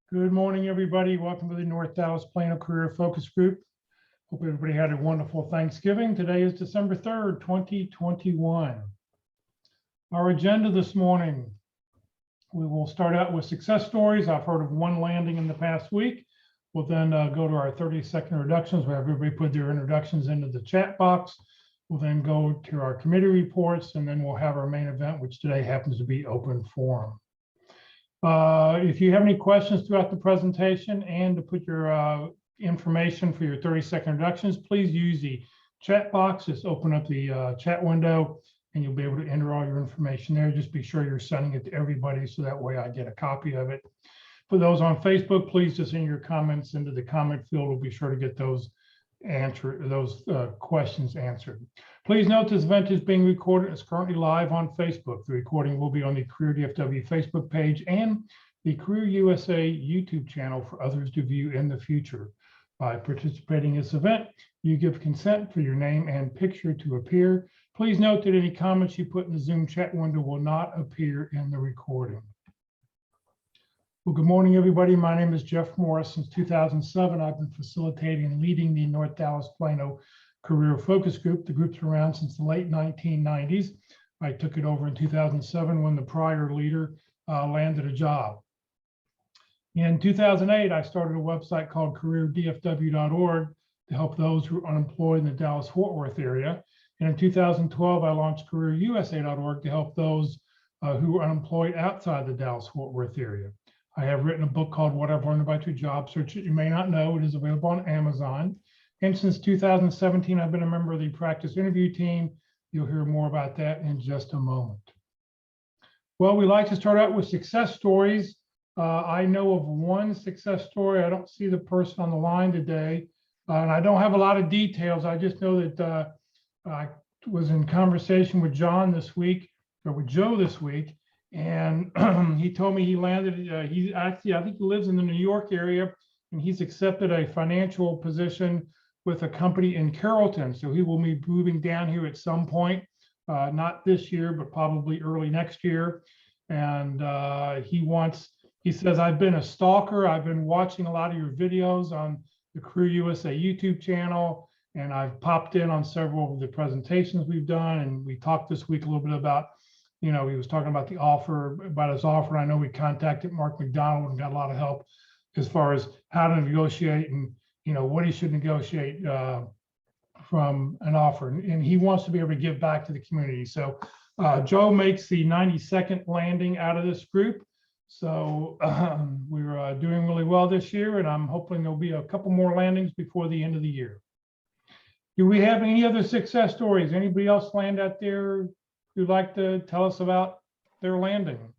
Good morning, everybody. Welcome to the North Dallas Plano Career Focus Group. Hope everybody had a wonderful Thanksgiving. Today is December 3rd, 2021. Our agenda this morning, we will start out with success stories. I've heard of one landing in the past week. We'll then go to our 30-second introductions. We have everybody put their introductions into the chat box. We'll then go to our committee reports, and then we'll have our main event, which today happens to be open forum. If you have any questions throughout the presentation and to put your information for your 30-second introductions, please use the chat box. Just open up the chat window and you'll be able to enter all your information there. Just be sure you're sending it to everybody so that way I get a copy of it. For those on Facebook, please just enter your comments into the comment field. We'll be sure to get those questions answered. Please note this event is being recorded. It's currently live on Facebook. The recording will be on the Career DFW Facebook page and the Career USA YouTube channel for others to view in the future. By participating in this event, you give consent for your name and picture to appear. Please note that any comments you put in the Zoom chat window will not appear in the recording. Well, good morning, everybody. My name is Jeff Morris. Since 2007, I've been facilitating and leading the North Dallas Plano Career Focus Group. The group's been around since the late 1990s. I took it over in 2007 when the prior leader landed a job. In 2008, I started a website called careerdfw.org to help those who are unemployed in the Dallas-Fort Worth area. And in 2012, I launched careerusa.org to help those who are unemployed outside the Dallas-Fort Worth area. I have written a book called What I've Learned About Your Job Search that you may not know. It is available on Amazon. And since 2017, I've been a member of the practice interview team. You'll hear more about that in just a moment. Well, we like to start out with success stories. I know of one success story. I don't see the person on the line today, and I don't have a lot of details. I just know that I was in conversation with John this week, or with Joe this week, and he told me he landed, he actually, I think he lives in the New York area, and he's accepted a financial position with a company in Carrollton. So he will be moving down here at some point, not this year, but probably early next year. And he says, I've been a stalker. I've been watching a lot of your videos on the Career USA YouTube channel, and I've popped in on several of the presentations we've done. And we talked this week a little bit about, he was talking about the offer, about his offer. And I know we contacted Mark McDonald and got a lot of help as far as how to negotiate and, what he should negotiate from an offer. And he wants to be able to give back to the community. So Joe makes the 92nd landing out of this group. So we're doing really well this year, and I'm hoping there'll be a couple more landings before the end of the year. Do we have any other success stories? Anybody else land out there who'd like to tell us about their landing?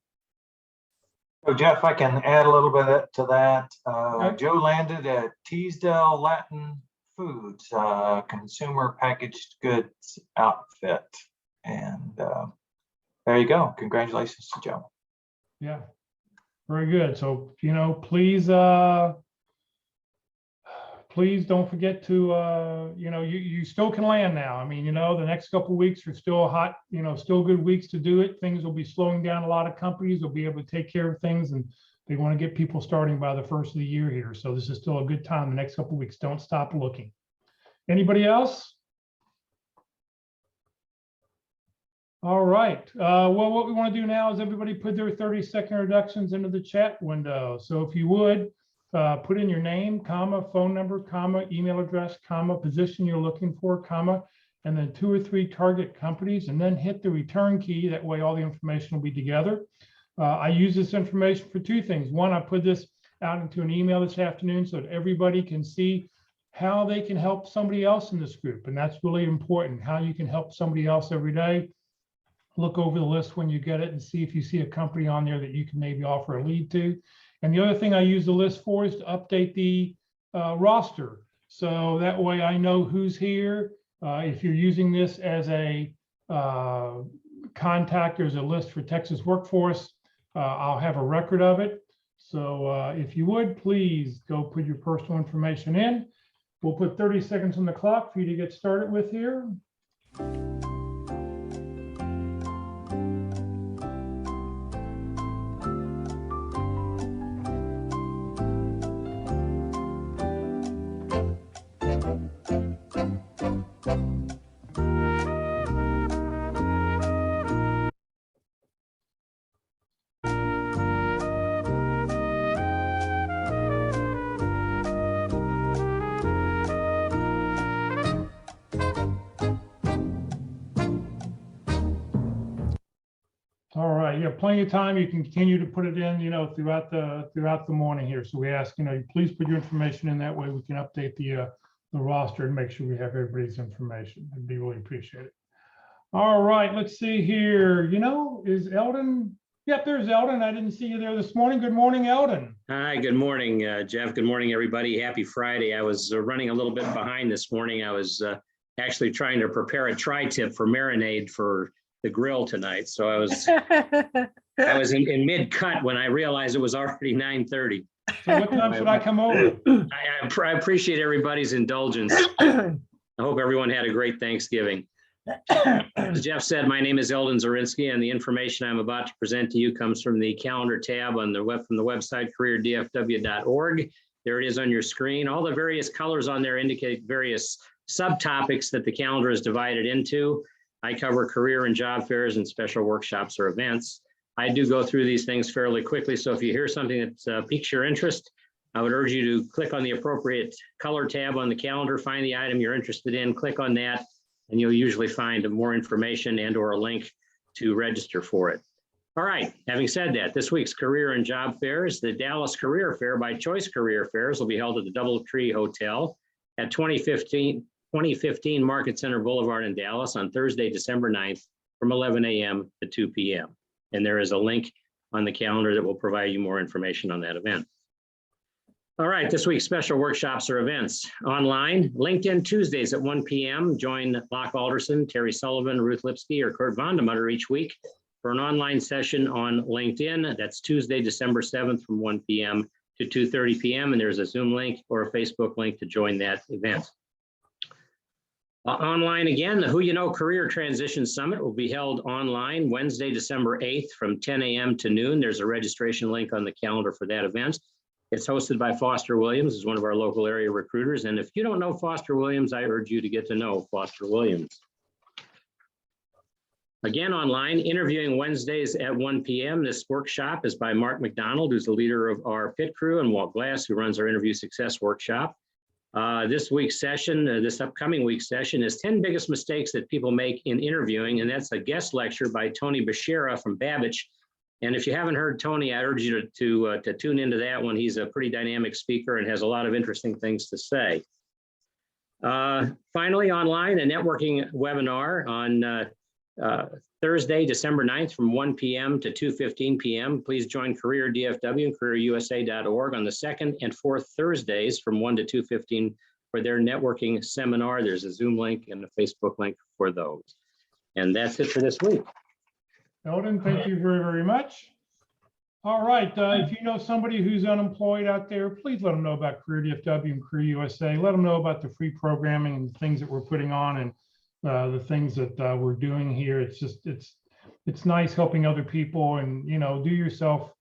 So Jeff, I can add a little bit to that. Okay. Joe landed at Teasdale Latin Foods, consumer packaged goods outfit. And there you go. Congratulations to Joe. Yeah, very good. So, please don't forget to, you still can land now. I mean, the next couple of weeks are still hot, still good weeks to do it. Things will be slowing down. A lot of companies will be able to take care of things, and they want to get people starting by the first of the year here. So this is still a good time. The next couple of weeks, don't stop looking. Anybody else? All right. Well, what we want to do now is everybody put their 30-second introductions into the chat window. So if you would, put in your name, comma, phone number, comma, email address, comma, position you're looking for, comma, and then 2 or 3 target companies, and then hit the return key. That way all the information will be together. I use this information for 2 things. One, I put this out into an email this afternoon so that everybody can see how they can help somebody else in this group. And that's really important, how you can help somebody else every day. Look over the list when you get it and see if you see a company on there that you can maybe offer a lead to. And the other thing I use the list for is to update the roster. So that way I know who's here. If you're using this as a contact, there's a list for Texas Workforce. I'll have a record of it. So if you would, please go put your personal information in. We'll put 30 seconds on the clock for you to get started with here. All right, yeah, plenty of time. You can continue to put it in, throughout the morning here. So we ask, please put your information in, that way we can update the roster and make sure we have everybody's information. It'd be really appreciated. All right, let's see here. Is Eldon? Yep, there's Eldon. I didn't see you there this morning. Good morning, Eldon. Hi, good morning, Jeff. Good morning, everybody. Happy Friday. I was running a little bit behind this morning. I was actually trying to prepare a tri-tip for marinade for the grill tonight. So I was in mid-cut when I realized it was already 9:30. So what time should I come over? I appreciate everybody's indulgence. I hope everyone had a great Thanksgiving. As Jeff said, my name is Eldon Zorinsky, and the information I'm about to present to you comes from the calendar tab on the website careerdfw.org. There it is on your screen. All the various colors on there indicate various subtopics that the calendar is divided into. I cover career and job fairs and special workshops or events. I do go through these things fairly quickly, so if you hear something that piques your interest, I would urge you to click on the appropriate color tab on the calendar, find the item you're interested in, click on that, and you'll usually find more information and or a link to register for it. All right, having said that, this week's career and job fairs, the Dallas Career Fair by Choice Career Fairs will be held at the DoubleTree Hotel at 2015 Market Center Boulevard in Dallas on Thursday, December 9th from 11 a.m. to 2 p.m. And there is a link on the calendar that will provide you more information on that event. All right, this week's special workshops or events. Online, LinkedIn Tuesdays at 1 p.m. Join Locke Alderson, Terry Sullivan, Ruth Lipsky, or Kurt Vondemutter each week for an online session on LinkedIn. That's Tuesday, December 7th from 1 p.m. to 2:30 p.m. And there's a Zoom link or a Facebook link to join that event. Online again, the Who You Know Career Transition Summit will be held online Wednesday, December 8th from 10 a.m. to noon. There's a registration link on the calendar for that event. It's hosted by Foster Williams, who's one of our local area recruiters. And if you don't know Foster Williams, I urge you to get to know Foster Williams. Again, online, interviewing Wednesdays at 1 p.m. This workshop is by Mark McDonald, who's the leader of our pit crew, and Walt Glass, who runs our interview success workshop. This week's session, this upcoming week's session, is 10 biggest mistakes that people make in interviewing. And that's a guest lecture by Tony Bashira from Babbage. And if you haven't heard Tony, I urge you to tune into that one. He's a pretty dynamic speaker and has a lot of interesting things to say. Finally, online, a networking webinar on Thursday, December 9th from 1 p.m. to 2:15 p.m. Please join Career DFW and careerusa.org on the second and fourth Thursdays from 1 to 2:15 for their networking seminar. There's a Zoom link and a Facebook link for those. And that's it for this week. Eldon, thank you very, very much. All right, if you know somebody who's unemployed out there, please let them know about Career DFW and Career USA. Let them know about the free programming and the things that we're putting on and the things that we're doing here. It's just, it's nice helping other people, and, do yourself,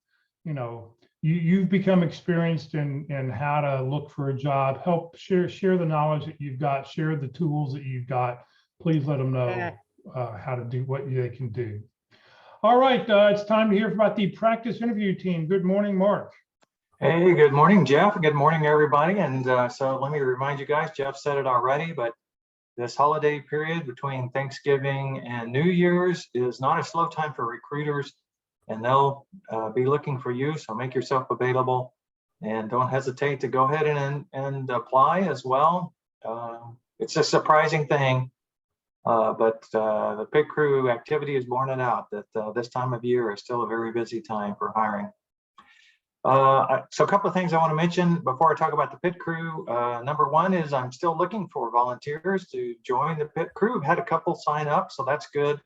you've become experienced in how to look for a job. Help share the knowledge that you've got, share the tools that you've got. Please let them know how to do what they can do. All right, it's time to hear about the practice interview team. Good morning, Mark. Hey, good morning, Jeff. Good morning, everybody. And so let me remind you guys, Jeff said it already, but this holiday period between Thanksgiving and New Year's is not a slow time for recruiters, and they'll be looking for you. So make yourself available and don't hesitate to go ahead and apply as well. It's a surprising thing. But the pit crew activity is borne it out that this time of year is still a very busy time for hiring. So a couple of things I want to mention before I talk about the pit crew. Number one is I'm still looking for volunteers to join the pit crew. I've had a couple sign up, so that's good.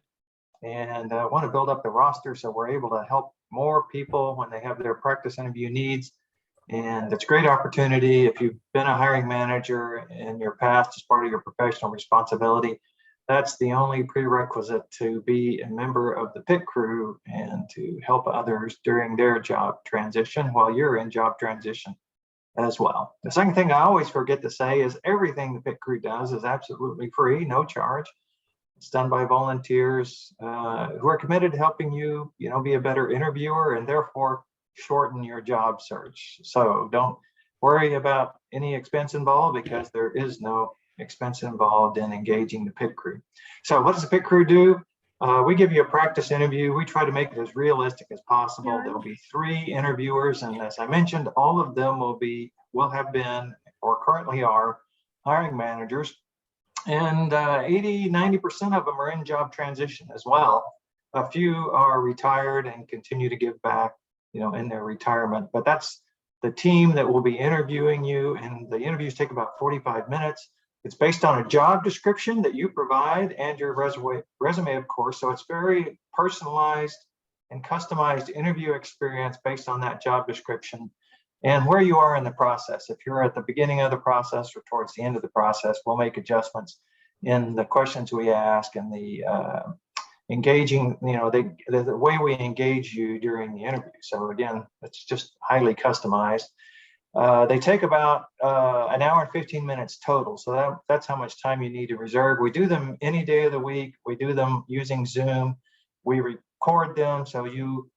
And I want to build up the roster so we're able to help more people when they have their practice interview needs. And it's a great opportunity if you've been a hiring manager in your past as part of your professional responsibility. That's the only prerequisite to be a member of the pit crew and to help others during their job transition while you're in job transition as well. The second thing I always forget to say is everything the pit crew does is absolutely free, no charge. It's done by volunteers who are committed to helping you, be a better interviewer and therefore shorten your job search. So don't worry about any expense involved because there is no expense involved in engaging the pit crew. So what does the pit crew do? We give you a practice interview. We try to make it as realistic as possible. There'll be 3 interviewers, and as I mentioned, all of them will have been or currently are hiring managers, and 80–90% of them are in job transition as well. A few are retired and continue to give back, in their retirement. But that's the team that will be interviewing you, and the interviews take about 45 minutes. It's based on a job description that you provide and your resume, of course. So it's very personalized and customized interview experience based on that job description and where you are in the process. If you're at the beginning of the process or towards the end of the process, we'll make adjustments in the questions we ask and the engaging, the way we engage you during the interview. So again, it's just highly customized. They take about an hour and 15 minutes total. So that's how much time you need to reserve. We do them any day of the week. We do them using Zoom. We record them, so you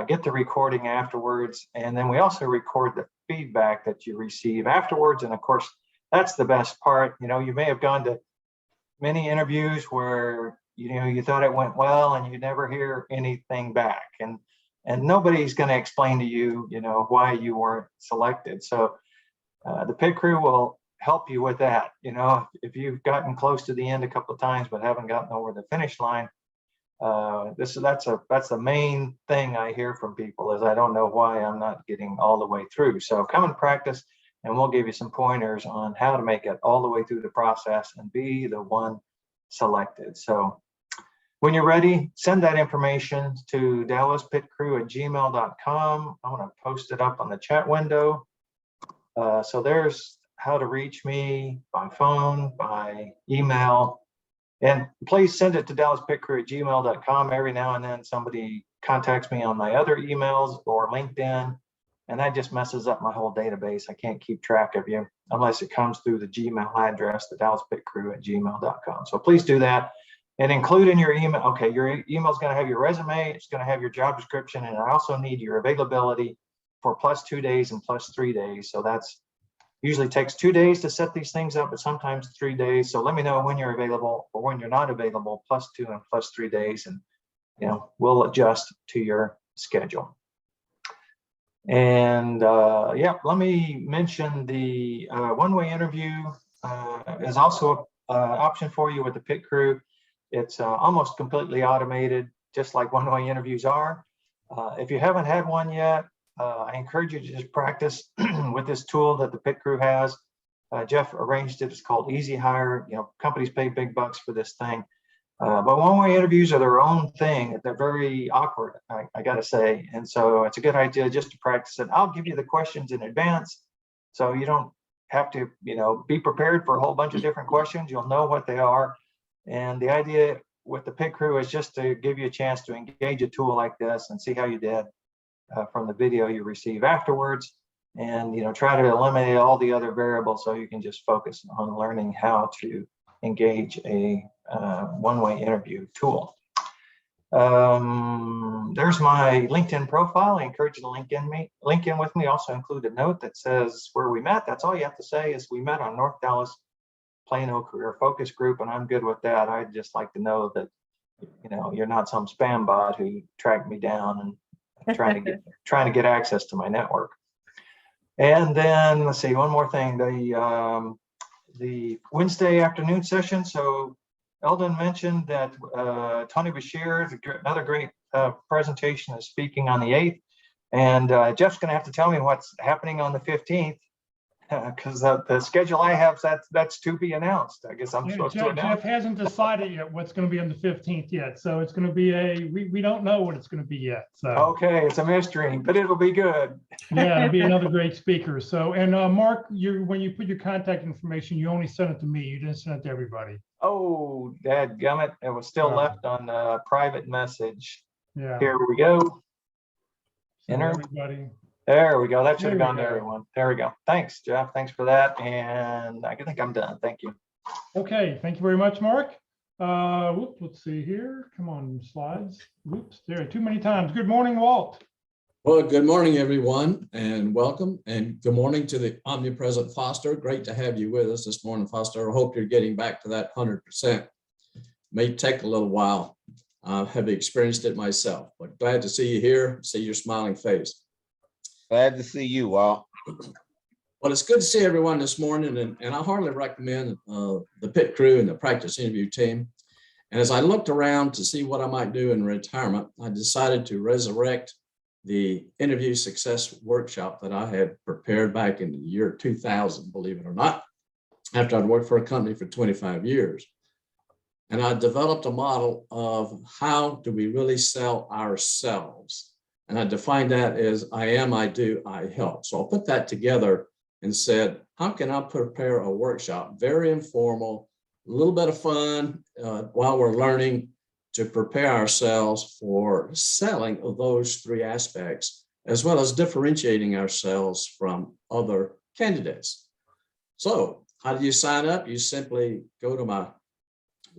get the recording afterwards. And then we also record the feedback that you receive afterwards. And of course, that's the best part. You may have gone to many interviews where you thought it went well and you never hear anything back. And nobody's going to explain to you, why you weren't selected. So the pit crew will help you with that. If you've gotten close to the end a couple of times but haven't gotten over the finish line, that's the main thing I hear from people is I don't know why I'm not getting all the way through. So come and practice, and we'll give you some pointers on how to make it all the way through the process and be the one selected. So when you're ready, send that information to dallaspitcrew@gmail.com. I'm going to post it up on the chat window. So there's how to reach me by phone, by email. And please send it to dallaspitcrew@gmail.com. Every now and then somebody contacts me on my other emails or LinkedIn, and that just messes up my whole database. I can't keep track of you unless it comes through the Gmail address, the dallaspitcrew@gmail.com. So please do that. And include in your email, okay, your email is going to have your resume, it's going to have your job description, and I also need your availability for +2 days and +3 days. So that's usually takes 2 days to set these things up, but sometimes 3 days. So let me know when you're available or when you're not available, +2 and +3 days, and we'll adjust to your schedule. And yeah, let me mention the one-way interview is also an option for you with the pit crew. It's almost completely automated, just like one-way interviews are. If you haven't had one yet, I encourage you to just practice with this tool that the pit crew has. Jeff arranged it. It's called Easy Hire. Companies pay big bucks for this thing. But one-way interviews are their own thing. They're very awkward, I got to say. And so it's a good idea just to practice it. I'll give you the questions in advance, so you don't have to, be prepared for a whole bunch of different questions. You'll know what they are. And the idea with the pit crew is just to give you a chance to engage a tool like this and see how you did from the video you receive afterwards, and try to eliminate all the other variables so you can just focus on learning how to engage a one-way interview tool. There's my LinkedIn profile. I encourage you to link in with me. Also include a note that says where we met. That's all you have to say is we met on North Dallas Plano Career Focus Group, and I'm good with that. I'd just like to know that you're not some spam bot who tracked me down and trying to get access to my network. And then let's see, one more thing, the Wednesday afternoon session. So Eldon mentioned that Tony Bashir, another great presentation, is speaking on the 8th, and Jeff's going to have to tell me what's happening on the 15th. Because the schedule I have, that's to be announced. I guess I'm supposed to announce. Jeff hasn't decided yet what's going to be on the 15th yet. So it's going to be we don't know what it's going to be yet. So okay, it's a mystery, but it'll be good. Yeah, it'll be another great speaker. So, and Mark, when you put your contact information, you only sent it to me. You didn't send it to everybody. Oh, dadgummit. It was still left on a private message. Yeah. Here we go. So Enter. everybody. There we go. That should have gone to everyone. There we go. Thanks, Jeff. Thanks for that. And I think I'm done. Thank you. Okay. Thank you very much, Mark. Let's see here. Come on, slides. Whoops, there too many times. Good morning, Walt. Well, good morning, everyone, and welcome. And good morning to the omnipresent Foster. Great to have you with us this morning, Foster. I hope you're getting back to that 100%. May take a little while. I have experienced it myself, but glad to see you here, see your smiling face. Glad to see you all. Well, it's good to see everyone this morning, and I heartily recommend the pit crew and the practice interview team. And as I looked around to see what I might do in retirement, I decided to resurrect the interview success workshop that I had prepared back in the year 2000, believe it or not, after I'd worked for a company for 25 years. And I developed a model of how do we really sell ourselves. And I defined that as I am, I do, I help. So I'll put that together and said, how can I prepare a workshop, very informal, a little bit of fun while we're learning to prepare ourselves for selling of those three aspects, as well as differentiating ourselves from other candidates. So how do you sign up? You simply go to my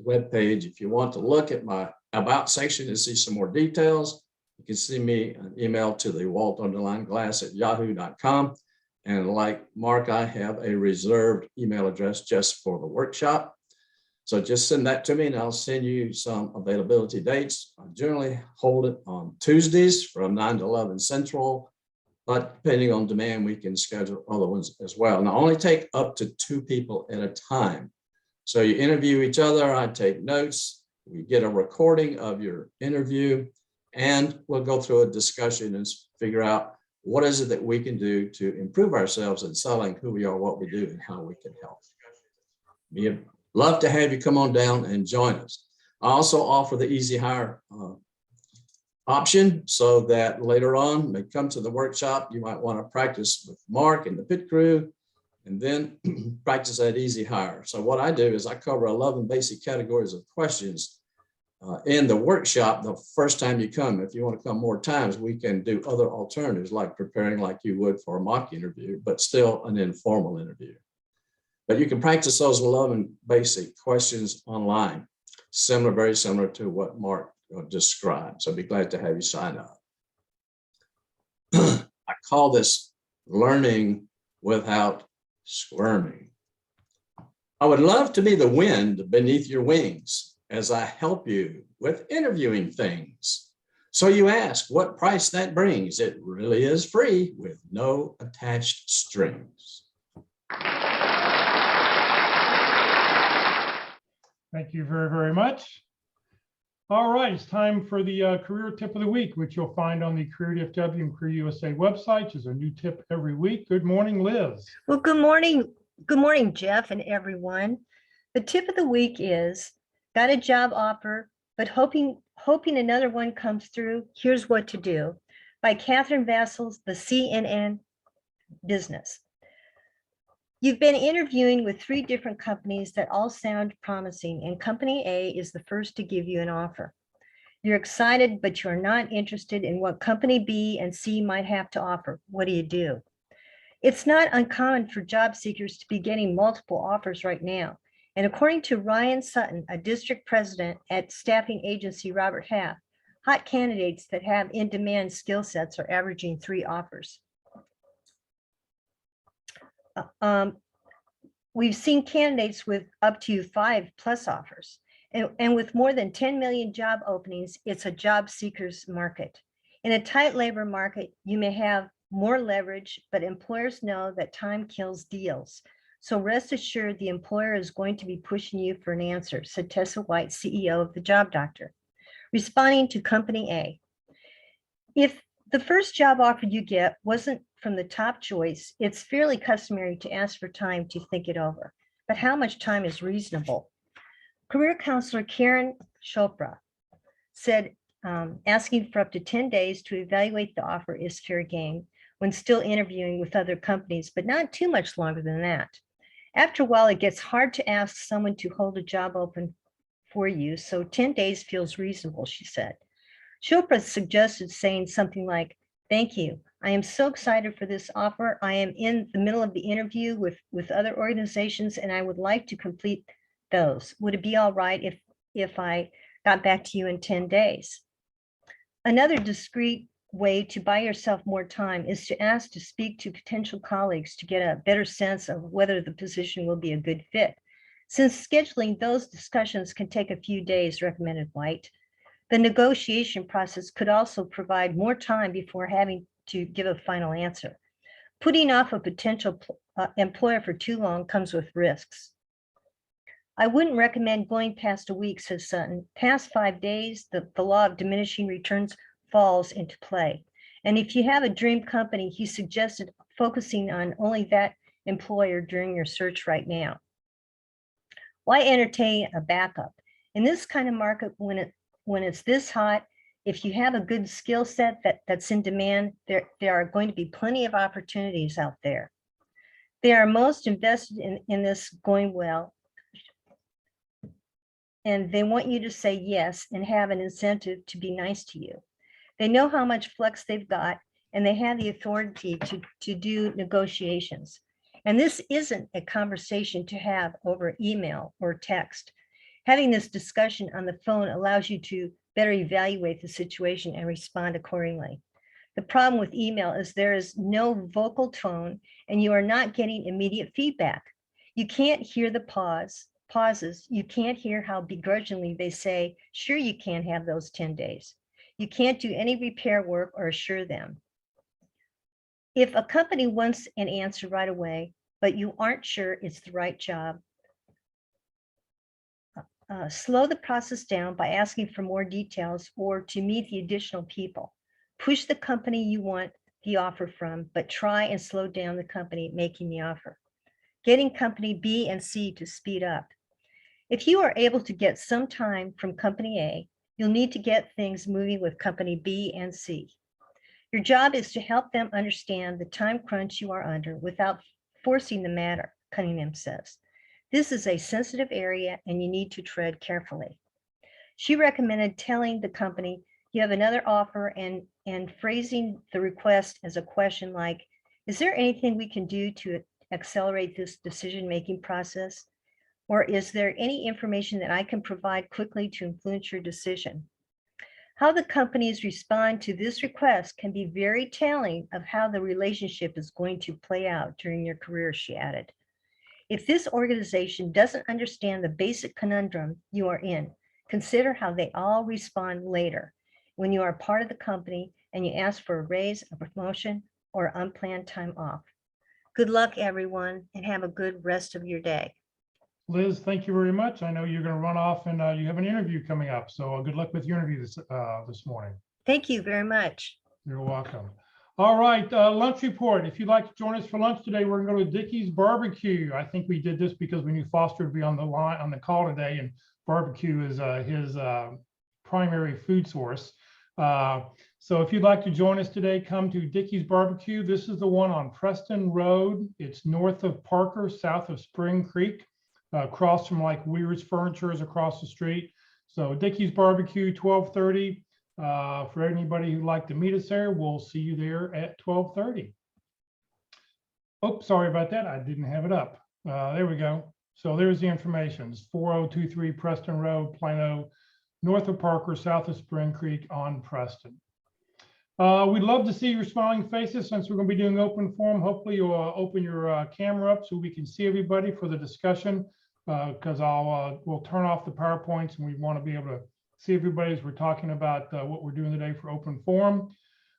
webpage. If you want to look at my About section and see some more details, you can send me an email to the walt_glass@yahoo.com. And like Mark, I have a reserved email address just for the workshop. So just send that to me and I'll send you some availability dates. I generally hold it on Tuesdays from 9 to 11 Central, but depending on demand, we can schedule other ones as well. And I only take up to 2 people at a time. So you interview each other, I take notes, we get a recording of your interview, and we'll go through a discussion and figure out what is it that we can do to improve ourselves in selling who we are, what we do, and how we can help. We'd love to have you come on down and join us. I also offer the Easy Hire option so that later on, when you come to the workshop, you might want to practice with Mark and the pit crew, and then practice that Easy Hire. So what I do is I cover 11 basic categories of questions in the workshop the first time you come. If you want to come more times, we can do other alternatives like preparing like you would for a mock interview, but still an informal interview. But you can practice those 11 basic questions online, very similar to what Mark described. So I'd be glad to have you sign up. I call this learning without squirming. I would love to be the wind beneath your wings as I help you with interviewing things. So you ask what price that brings. It really is free with no attached strings. Thank you very, very much. All right, it's time for the career tip of the week, which you'll find on the Career DFW and Career USA websites. There's a new tip every week. Good morning, Liz. Well, good morning. Good morning, Jeff and everyone. The tip of the week is, got a job offer, but hoping another one comes through. Here's what to do, by Catherine Vassal's The CNN Business. You've been interviewing with 3 different companies that all sound promising, and company A is the first to give you an offer. You're excited, but you're not interested in what company B and C might have to offer. What do? It's not uncommon for job seekers to be getting multiple offers right now. And according to Ryan Sutton, a district president at staffing agency Robert Half, hot candidates that have in-demand skill sets are averaging 3 offers. We've seen candidates with up to 5+ offers. And with more than 10 million job openings, it's a job seekers market. In a tight labor market, you may have more leverage, but employers know that time kills deals. So rest assured the employer is going to be pushing you for an answer, said Tessa White, CEO of The Job Doctor. Responding to company A. If the first job offer you get wasn't from the top choice, it's fairly customary to ask for time to think it over. But how much time is reasonable? Career counselor Karen Chopra said asking for up to 10 days to evaluate the offer is fair game when still interviewing with other companies, but not too much longer than that. After a while, it gets hard to ask someone to hold a job open for you, so 10 days feels reasonable, she said. Chopra suggested saying something like, "Thank you. I am so excited for this offer. I am in the middle of the interview with other organizations, and I would like to complete those. Would it be all right if I got back to you in 10 days? Another discreet way to buy yourself more time is to ask to speak to potential colleagues to get a better sense of whether the position will be a good fit. Since scheduling those discussions can take a few days, recommended White. The negotiation process could also provide more time before having to give a final answer. Putting off a potential employer for too long comes with risks. I wouldn't recommend going past a week, says Sutton. Past 5 days, the law of diminishing returns falls into play. And if you have a dream company, he suggested focusing on only that employer during your search right now. Why entertain a backup? In this kind of market, when it's this hot, if you have a good skill set that's in demand, there are going to be plenty of opportunities out there. They are most invested in this going well, and they want you to say yes and have an incentive to be nice to you. They know how much flex they've got, and they have the authority to do negotiations. And this isn't a conversation to have over email or text. Having this discussion on the phone allows you to better evaluate the situation and respond accordingly. The problem with email is there is no vocal tone and you are not getting immediate feedback. You can't hear the pauses. You can't hear how begrudgingly they say, sure, you can't have those 10 days. You can't do any repair work or assure them. If a company wants an answer right away, but you aren't sure it's the right job, slow the process down by asking for more details or to meet the additional people. Push the company you want the offer from, but try and slow down the company making the offer. Getting company B and C to speed up. If you are able to get some time from company A, you'll need to get things moving with company B and C. Your job is to help them understand the time crunch you are under without forcing the matter, Cunningham says. This is a sensitive area and you need to tread carefully. She recommended telling the company you have another offer and phrasing the request as a question like, is there anything we can do to accelerate this decision-making process? Or is there any information that I can provide quickly to influence your decision? How the companies respond to this request can be very telling of how the relationship is going to play out during your career, she added. If this organization doesn't understand the basic conundrum you are in, consider how they all respond later when you are part of the company and you ask for a raise, a promotion, or unplanned time off. Good luck, everyone, and have a good rest of your day. Liz, thank you very much. I know you're going to run off and you have an interview coming up. So good luck with your interview this morning. Thank you very much. You're welcome. All right, lunch report. If you'd like to join us for lunch today, we're going to go to Dickey's Barbecue. I think we did this because we knew Foster would be on the call today, and barbecue is his primary food source. So if you'd like to join us today, come to Dickey's Barbecue. This is the one on Preston Road. It's north of Parker, south of Spring Creek, across from like Weir's Furniture is across the street. So Dickey's Barbecue, 12:30. For anybody who'd like to meet us there, we'll see you there at 12:30. Oh, sorry about that. I didn't have it up. There we go. So there's the information. It's 4023 Preston Road, Plano, north of Parker, south of Spring Creek on Preston. We'd love to see your smiling faces since we're going to be doing open forum. Hopefully you'll open your camera up so we can see everybody for the discussion, because we'll turn off the PowerPoints and we want to be able to see everybody as we're talking about what we're doing today for open forum.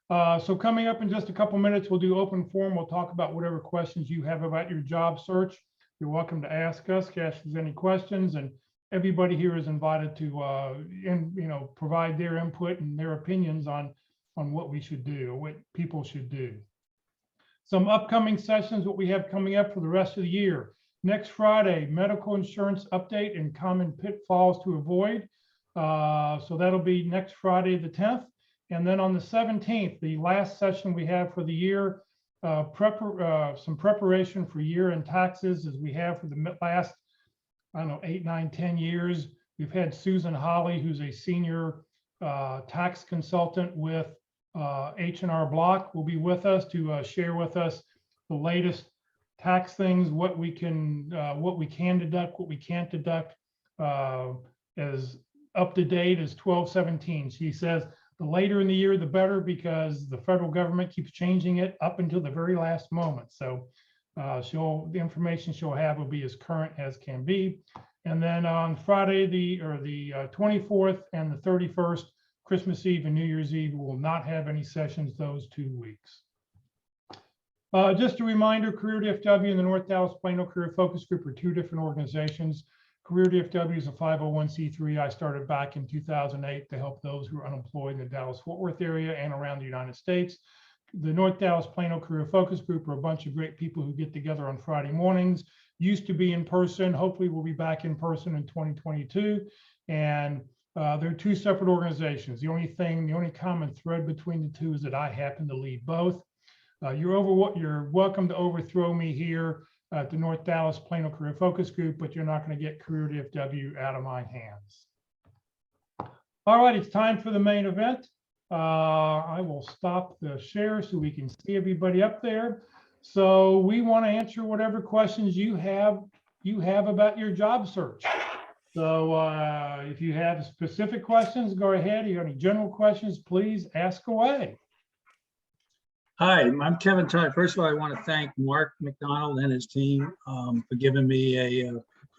So coming up in just a couple minutes, we'll do open forum. We'll talk about whatever questions you have about your job search. You're welcome to ask us any questions, and everybody here is invited to provide their input and their opinions on what we should do or what people should do. Some upcoming sessions, what we have coming up for the rest of the year. Next Friday, medical insurance update and common pitfalls to avoid. So that'll be next Friday, the 10th. And then on the 17th, the last session we have for the year, some preparation for year-end taxes as we have for the last, 8, 9, 10 years. We've had Susan Holly, who's a senior tax consultant with H&R Block, will be with us to share with us the latest tax things, what we can deduct, what we can't deduct, as up to date as 12/17. She says the later in the year, the better, because the federal government keeps changing it up until the very last moment. So the information she'll have will be as current as can be. And then on Friday, the 24th and the 31st, Christmas Eve and New Year's Eve. We will not have any sessions those 2 weeks. Just a reminder, Career DFW and the North Dallas Plano Career Focus Group are two different organizations. Career DFW is a 501c3. I started back in 2008 to help those who are unemployed in the Dallas-Fort Worth area and around the United States. The North Dallas Plano Career Focus Group are a bunch of great people who get together on Friday mornings. Used to be in person. Hopefully we'll be back in person in 2022. And they're two separate organizations. The only common thread between the two is that I happen to lead both. You're welcome to overthrow me here at the North Dallas Plano Career Focus Group, but you're not going to get Career DFW out of my hands. All right, it's time for the main event. I will stop the share so we can see everybody up there. So we want to answer whatever questions you have about your job search. So if you have specific questions, go ahead. If you have any general questions, please ask away. Hi, I'm Kevin Todd. First of all, I want to thank Mark McDonald and his team for giving me a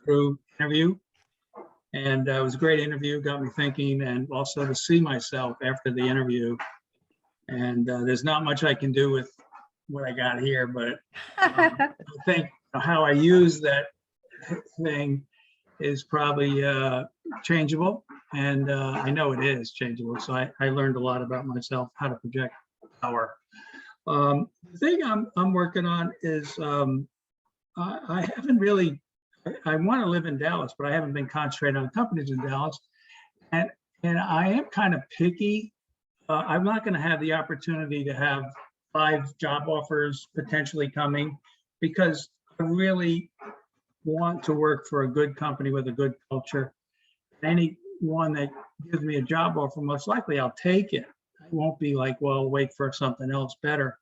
crew interview. And it was a great interview, got me thinking, and also to see myself after the interview. And there's not much I can do with what I got here, but I think how I use that thing is probably changeable. And I know it is changeable. So I learned a lot about myself, how to project power. The thing I'm working on is I haven't really, I want to live in Dallas, but I haven't been concentrating on companies in Dallas. And I am kind of picky. I'm not going to have the opportunity to have 5 job offers potentially coming because I really want to work for a good company with a good culture. Any one that gives me a job offer, most likely I'll take it. I won't be like, well, wait for something else better.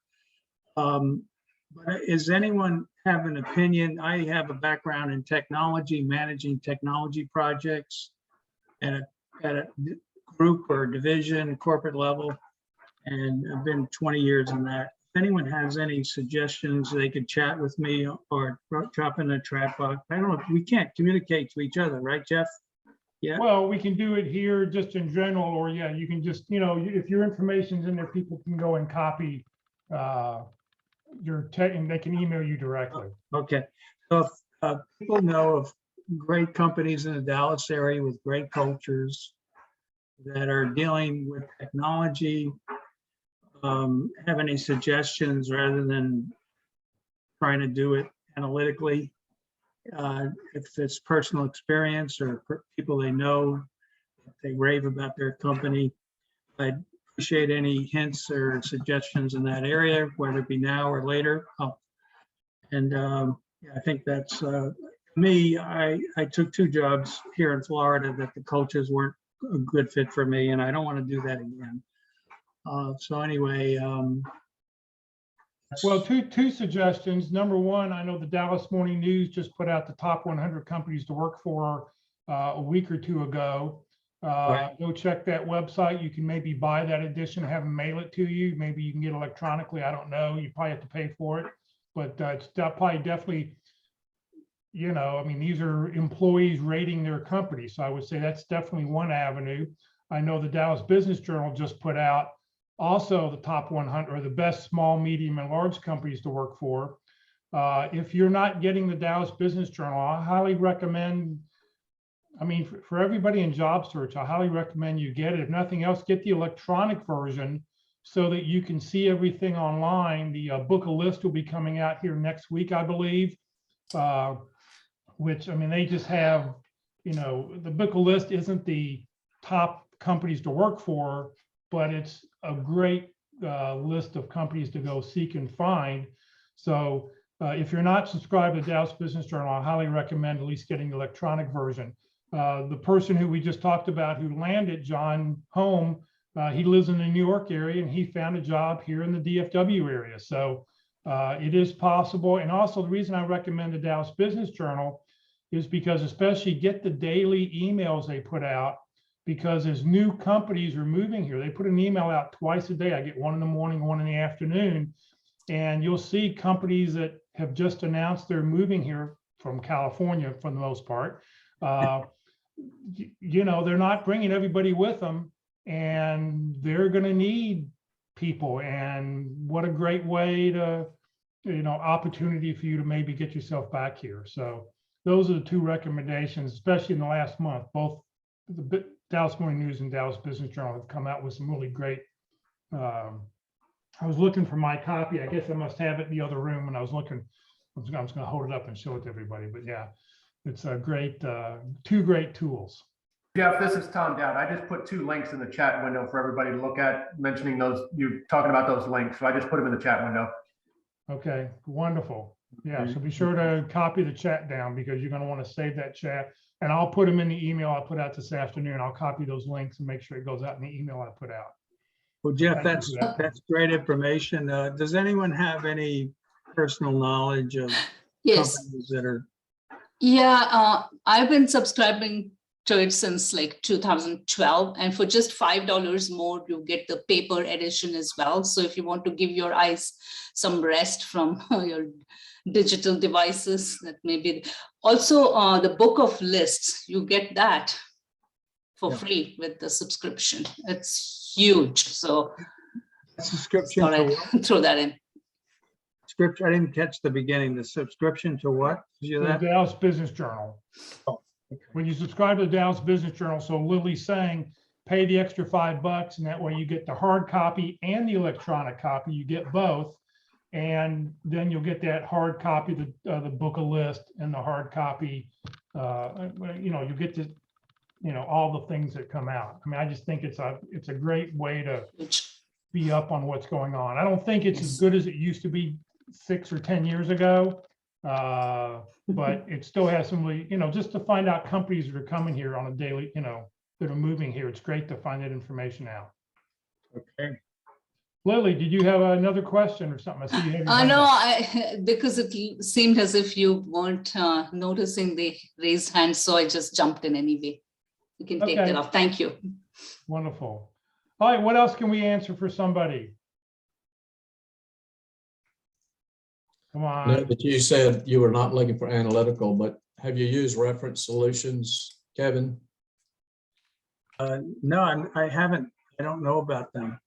But is anyone have an opinion? I have a background in technology, managing technology projects at a group or division, corporate level, and I've been 20 years in that. If anyone has any suggestions, they could chat with me or drop in the chat box. I don't know, we can't communicate to each other, right, Jeff? Yeah. Well, we can do it here just in general, or yeah, you can just, if your information's in there, people can go and copy your tech and they can email you directly. Okay. So if people know of great companies in the Dallas area with great cultures that are dealing with technology, have any suggestions rather than trying to do it analytically? If it's personal experience or people they know, they rave about their company, I'd appreciate any hints or suggestions in that area, whether it be now or later. I think that's me. I took 2 jobs here in Florida that the cultures weren't a good fit for me, and I don't want to do that again. So anyway, well, two suggestions. Number one, I know the Dallas Morning News just put out the top 100 companies to work for a week or 2 ago. Right. Go check that website. You can maybe buy that edition, have them mail it to you. Maybe you can get electronically. I don't know. You probably have to pay for it, but it's probably definitely, I mean, these are employees rating their company. So I would say that's definitely one avenue. I know the Dallas Business Journal just put out also the top 100 or the best small, medium, and large companies to work for. If you're not getting the Dallas Business Journal, I highly recommend, I mean, for everybody in job search, I highly recommend you get it. If nothing else, get the electronic version so that you can see everything online. The book a list will be coming out here next week, I believe, which, I mean, they just have, the book a list isn't the top companies to work for, but it's a great list of companies to go seek and find. So if you're not subscribed to the Dallas Business Journal, I highly recommend at least getting the electronic version. The person who we just talked about who landed, John Home, he lives in the New York area and he found a job here in the DFW area. So it is possible. And also the reason I recommend the Dallas Business Journal is because especially get the daily emails they put out, because as new companies are moving here, they put an email out twice a day. I get one in the morning, one in the afternoon, and you'll see companies that have just announced they're moving here from California for the most part. They're not bringing everybody with them. and they're going to need people. And what a great way to, opportunity for you to maybe get yourself back here. So those are the two recommendations, especially in the last month. Both the Dallas Morning News and Dallas Business Journal have come out with some really great. I was looking for my copy. I guess I must have it in the other room when I was looking. I was going to hold it up and show it to everybody. But yeah, it's a great, two great tools. Jeff, this is Tom Dowd. I just put 2 links in the chat window for everybody to look at, mentioning those, you talking about those links. So I just put them in the chat window. Okay, wonderful. Yeah, so be sure to copy the chat down because you're going to want to save that chat. And I'll put them in the email I put out this afternoon. I'll copy those links and make sure it goes out in the email I put out. Well, Jeff, Thank you for that. that's great information. Does anyone have any personal knowledge of Yes. companies that are? Yeah, I've been subscribing to it since like 2012, and for just $5 more, you get the paper edition as well. So if you want to give your eyes some rest from your digital devices, that may be. Also, the book of lists, you get that for free with the subscription. It's huge. So Subscription thought to I'd what? throw that in. Scripture, I didn't catch the beginning. The subscription to what? Did you The that? Dallas Business Journal. Oh, okay. When you subscribe to the Dallas Business Journal, so Lily's saying, pay the extra $5, and that way you get the hard copy and the electronic copy. You get both, and then you'll get that hard copy, the book of list, and the hard copy. You get to, all the things that come out. I mean, I just think it's a great way to be up on what's going on. I don't think it's as good as it used to be 6 or 10 years ago. But it still has some, just to find out companies that are coming here on a daily, that are moving here. It's great to find that information out. Okay. Lily, did you have another question or something? I see you have your hand No, up. because it seemed as if you weren't noticing the raised hand, so I just jumped in anyway. You can take Okay. that off. Thank you. Wonderful. All right, what else can we answer for somebody? Come I know on. that you said you were not looking for analytical, but have you used reference solutions, Kevin? No, I haven't. I don't know about them.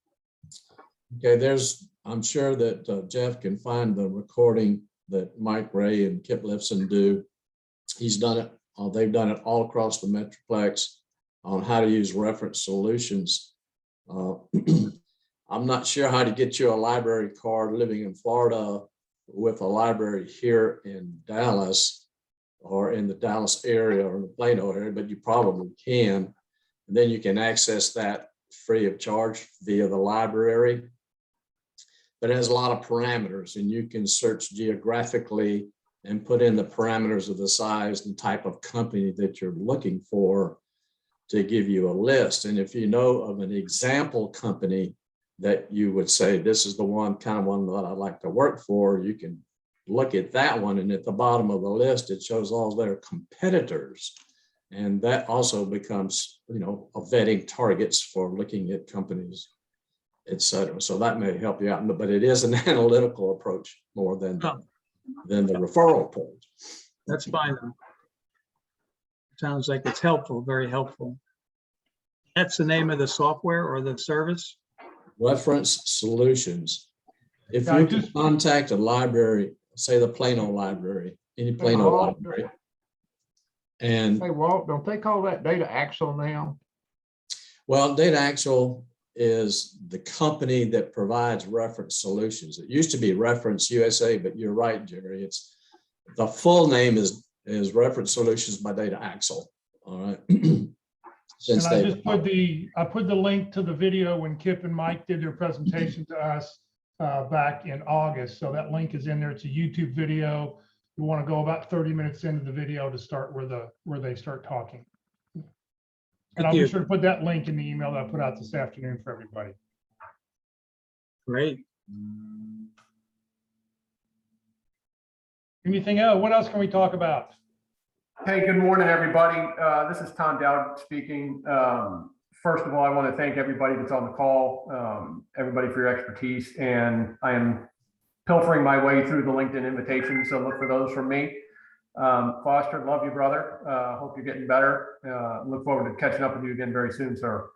Okay, I'm sure that Jeff can find the recording that Mike Ray and Kip Lifson do. He's done it, they've done it all across the Metroplex on how to use reference solutions. I'm not sure how to get you a library card living in Florida with a library here in Dallas or in the Dallas area or in the Plano area, but you probably can. And then you can access that free of charge via the library. But it has a lot of parameters, and you can search geographically and put in the parameters of the size and type of company that you're looking for to give you a list. And if you know of an example company that you would say, this is the one that I'd like to work for, you can look at that one. And at the bottom of the list, it shows all their competitors. And that also becomes, a vetting targets for looking at companies, et cetera. So that may help you out, but it is an analytical approach more than the referral approach. That's fine. Sounds like it's helpful, very helpful. That's the name of the software or the service? Reference solutions. If Yeah, you can contact a library, say the Plano Library, any Plano library. And Hey, Walt, don't they call that Data Axle now? well, Data Axle is the company that provides reference solutions. It used to be Reference USA, but you're right, Jerry. It's the full name is Reference Solutions by Data Axle. All right. And I just put the link to the video when Kip and Mike did their presentation to us back in August. So that link is in there. It's a YouTube video. You want to go about 30 minutes into the video to start where they start talking. And I'll be sure to put that link in the email that I put out this afternoon for everybody. Great. Anything else? What else can we talk about? Hey, good morning, everybody. This is Tom Dowd speaking. First of all, I want to thank everybody that's on the call, everybody for your expertise, and I am pilfering my way through the LinkedIn invitations, so look for those from me. Foster, love you, brother. Hope you're getting better. Look forward to catching up with you again very soon, sir.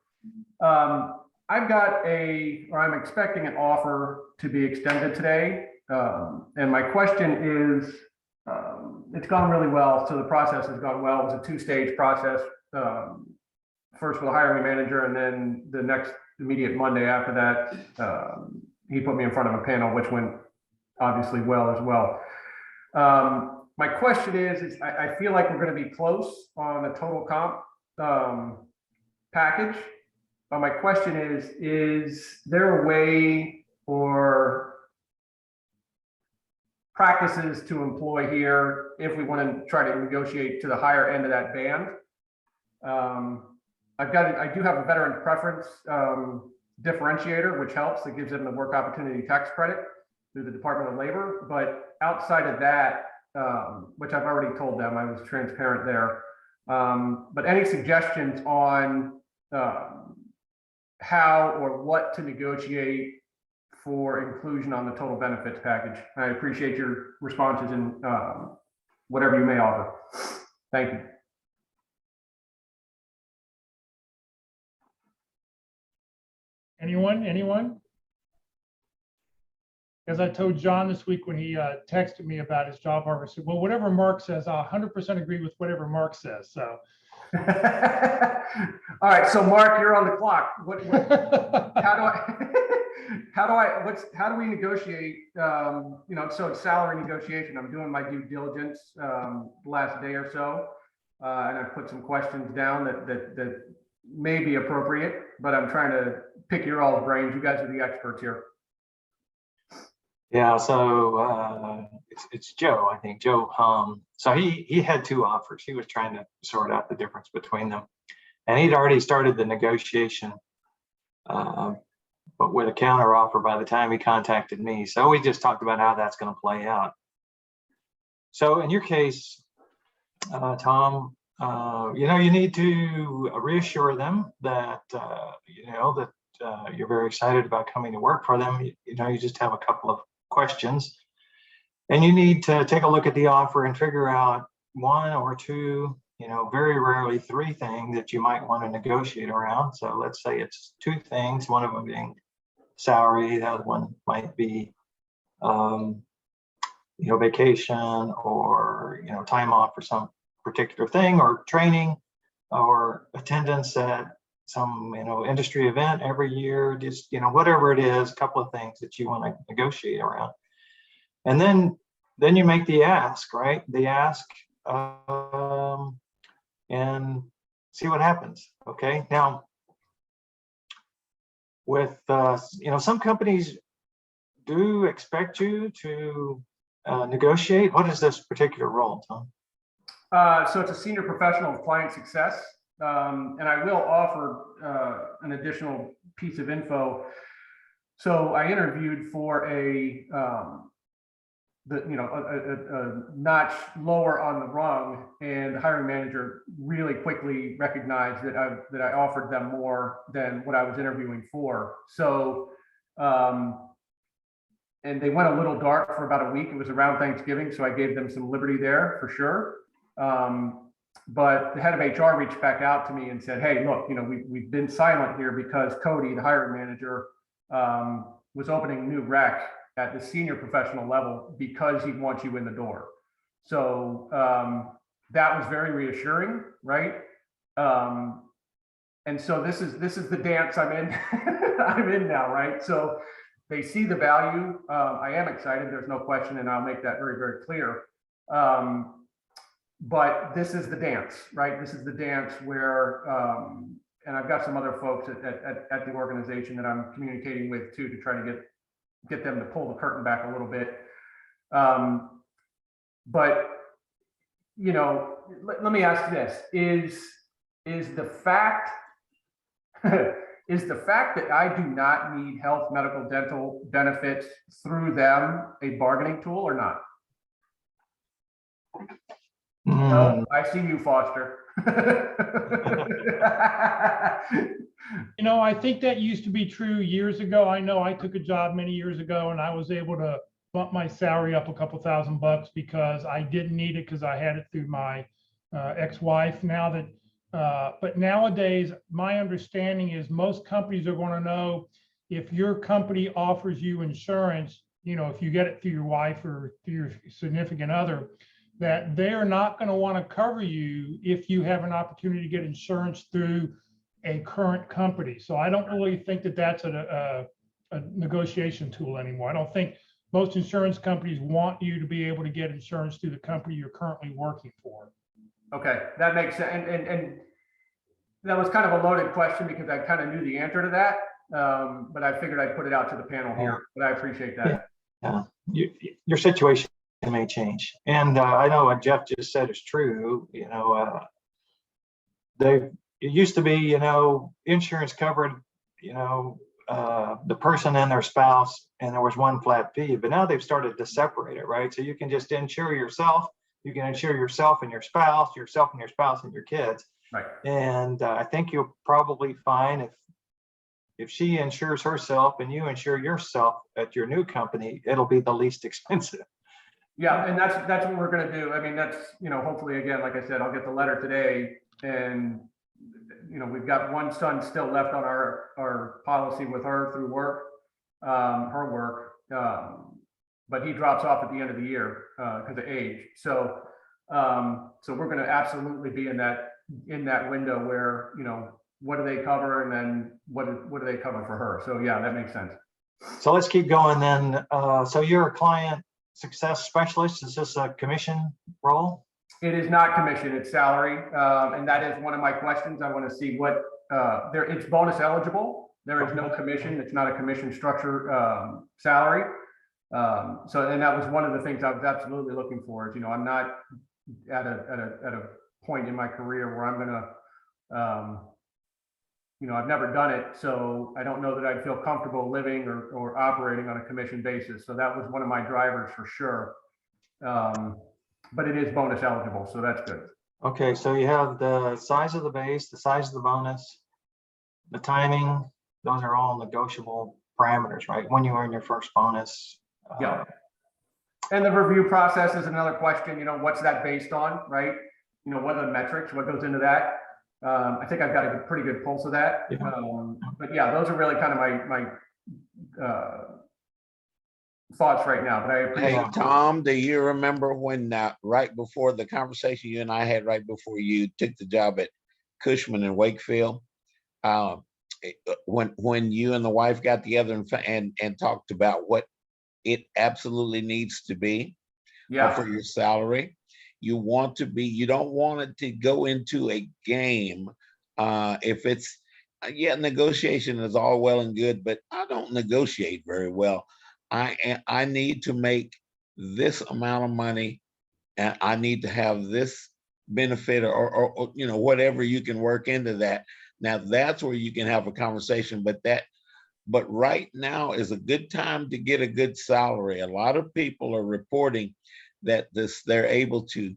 I've got I'm expecting an offer to be extended today. And my question is, it's gone really well. So the process has gone well. It was a two-stage process. First with the hiring manager, and then the next immediate Monday after that, he put me in front of a panel, which went obviously well as well. My question is I feel like we're going to be close on the total comp package. But my question is there a way or practices to employ here if we want to try to negotiate to the higher end of that band? I do have a veteran preference differentiator, which helps. It gives them the work opportunity tax credit through the Department of Labor. But outside of that, which I've already told them, I was transparent there. But any suggestions on how or what to negotiate for inclusion on the total benefits package? I appreciate your responses and whatever you may offer. Thank you. Anyone? As I told John this week when he texted me about his job offer, I said, well, whatever Mark says, I'll 100% agree with whatever Mark says. So. All right, so Mark, you're on the clock. How do we negotiate? So it's salary negotiation. I'm doing my due diligence the last day or so, and I put some questions down that may be appropriate, but I'm trying to pick your all's brains. You guys are the experts here. Yeah, so it's Joe, I think, Joe. So he had two offers. He was trying to sort out the difference between them. And he'd already started the negotiation, but with a counter offer by the time he contacted me. So we just talked about how that's going to play out. So in your case, Tom, you need to reassure them that, you're very excited about coming to work for them. You just have a couple of questions, and you need to take a look at the offer and figure out one or two, very rarely three things that you might want to negotiate around. So let's say it's two things, one of them being salary, the other one might be, vacation or, time off for some particular thing, or training or attendance at some, industry event every year, just, whatever it is, a couple of things that you want to negotiate around. And then you make the ask, right? The ask, and see what happens. Okay. Now, with, some companies do expect you to negotiate. What is this particular role, Tom? So it's a senior professional of client success. And I will offer an additional piece of info. So I interviewed for a notch lower on the rung, and the hiring manager really quickly recognized that I offered them more than what I was interviewing for. So, and they went a little dark for about a week. It was around Thanksgiving, so I gave them some liberty there for sure. But the head of HR reached back out to me and said, hey, look, we've been silent here because Cody, the hiring manager, was opening a new rec at the senior professional level because he wants you in the door. So that was very reassuring, right? And so this is the dance I'm in. I'm in now, right? So they see the value. I am excited. There's no question, and I'll make that very, very clear. But this is the dance, right? This is the dance where, and I've got some other folks at the organization that I'm communicating with too, to try to get them to pull the curtain back a little bit. But, let me ask this, is the fact that I do not need health, medical, dental benefits through them a bargaining tool or not? No, I see you, Foster. I think that used to be true years ago. I know I took a job many years ago and I was able to bump my salary up a couple $1,000 because I didn't need it because I had it through my ex-wife. Now that But nowadays, my understanding is most companies are going to know if your company offers you insurance, if you get it through your wife or through your significant other, that they're not going to want to cover you if you have an opportunity to get insurance through a current company. So I don't really think that that's a negotiation tool anymore. I don't think most insurance companies want you to be able to get insurance through the company you're currently working for. Okay, that makes sense. And that was kind of a loaded question because I kind of knew the answer to that. But I figured I'd put it out to the panel here, but I appreciate that. Yeah, your situation may change. And I know what Jeff just said is true. It used to be, insurance covered, the person and their spouse, and there was one flat fee, but now they've started to separate it, right? So you can just insure yourself. You can insure yourself and your spouse, and your kids. Right. And I think you'll probably find if she insures herself and you insure yourself at your new company, it'll be the least expensive. Yeah, and that's what we're gonna do. I mean, that's, hopefully, again, like I said, I'll get the letter today, and we've got one son still left on our policy with her through work, her work, but he drops off at the end of the year because of age. So we're gonna absolutely be in that window where, what do they cover, and then what do they cover for her? So yeah, that makes sense. So let's keep going then. So you're a client success specialist. Is this a commission role? It is not commission, it's salary. And that is one of my questions. I want to see what it's bonus eligible. There is no commission. It's not a commission structure salary. And that was one of the things I was absolutely looking for is, I'm not at a point in my career where I'm gonna I've never done it, so I don't know that I'd feel comfortable living or operating on a commission basis. So that was one of my drivers for sure. But it is bonus eligible, so that's good. Okay, so you have the size of the base, the size of the bonus, the timing, those are all negotiable parameters, right? When you earn your first bonus. Yeah. And the review process is another question, what's that based on, right? What are the metrics, what goes into that? I think I've got a pretty good pulse of that. Yeah. But yeah, those are really kind of my thoughts right now. But I appreciate Hey, Tom, do you remember when right before the conversation you and I had right before you took the job at Cushman and Wakefield, when you and the wife got together and talked about what it absolutely needs to be for your salary? You don't want it to go into a game. If it's, negotiation is all well and good, but I don't negotiate very well. I need to make this amount of money, and I need to have this benefit or whatever you can work into that. Now that's where you can have a conversation, but right now is a good time to get a good salary. A lot of people are reporting that they're able to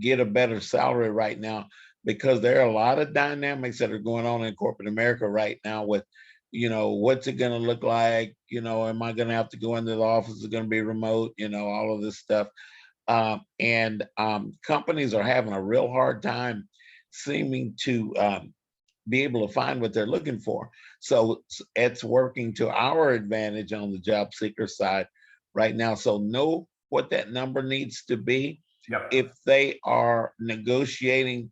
get a better salary right now because there are a lot of dynamics that are going on in corporate America right now with, what's it going to look like? Am I going to have to go into the office? Is it going to be remote? All of this stuff. And companies are having a real hard time seeming to be able to find what they're looking for. So it's working to our advantage on the job seeker side right now. So know what that number needs to be. Yep. If they are negotiating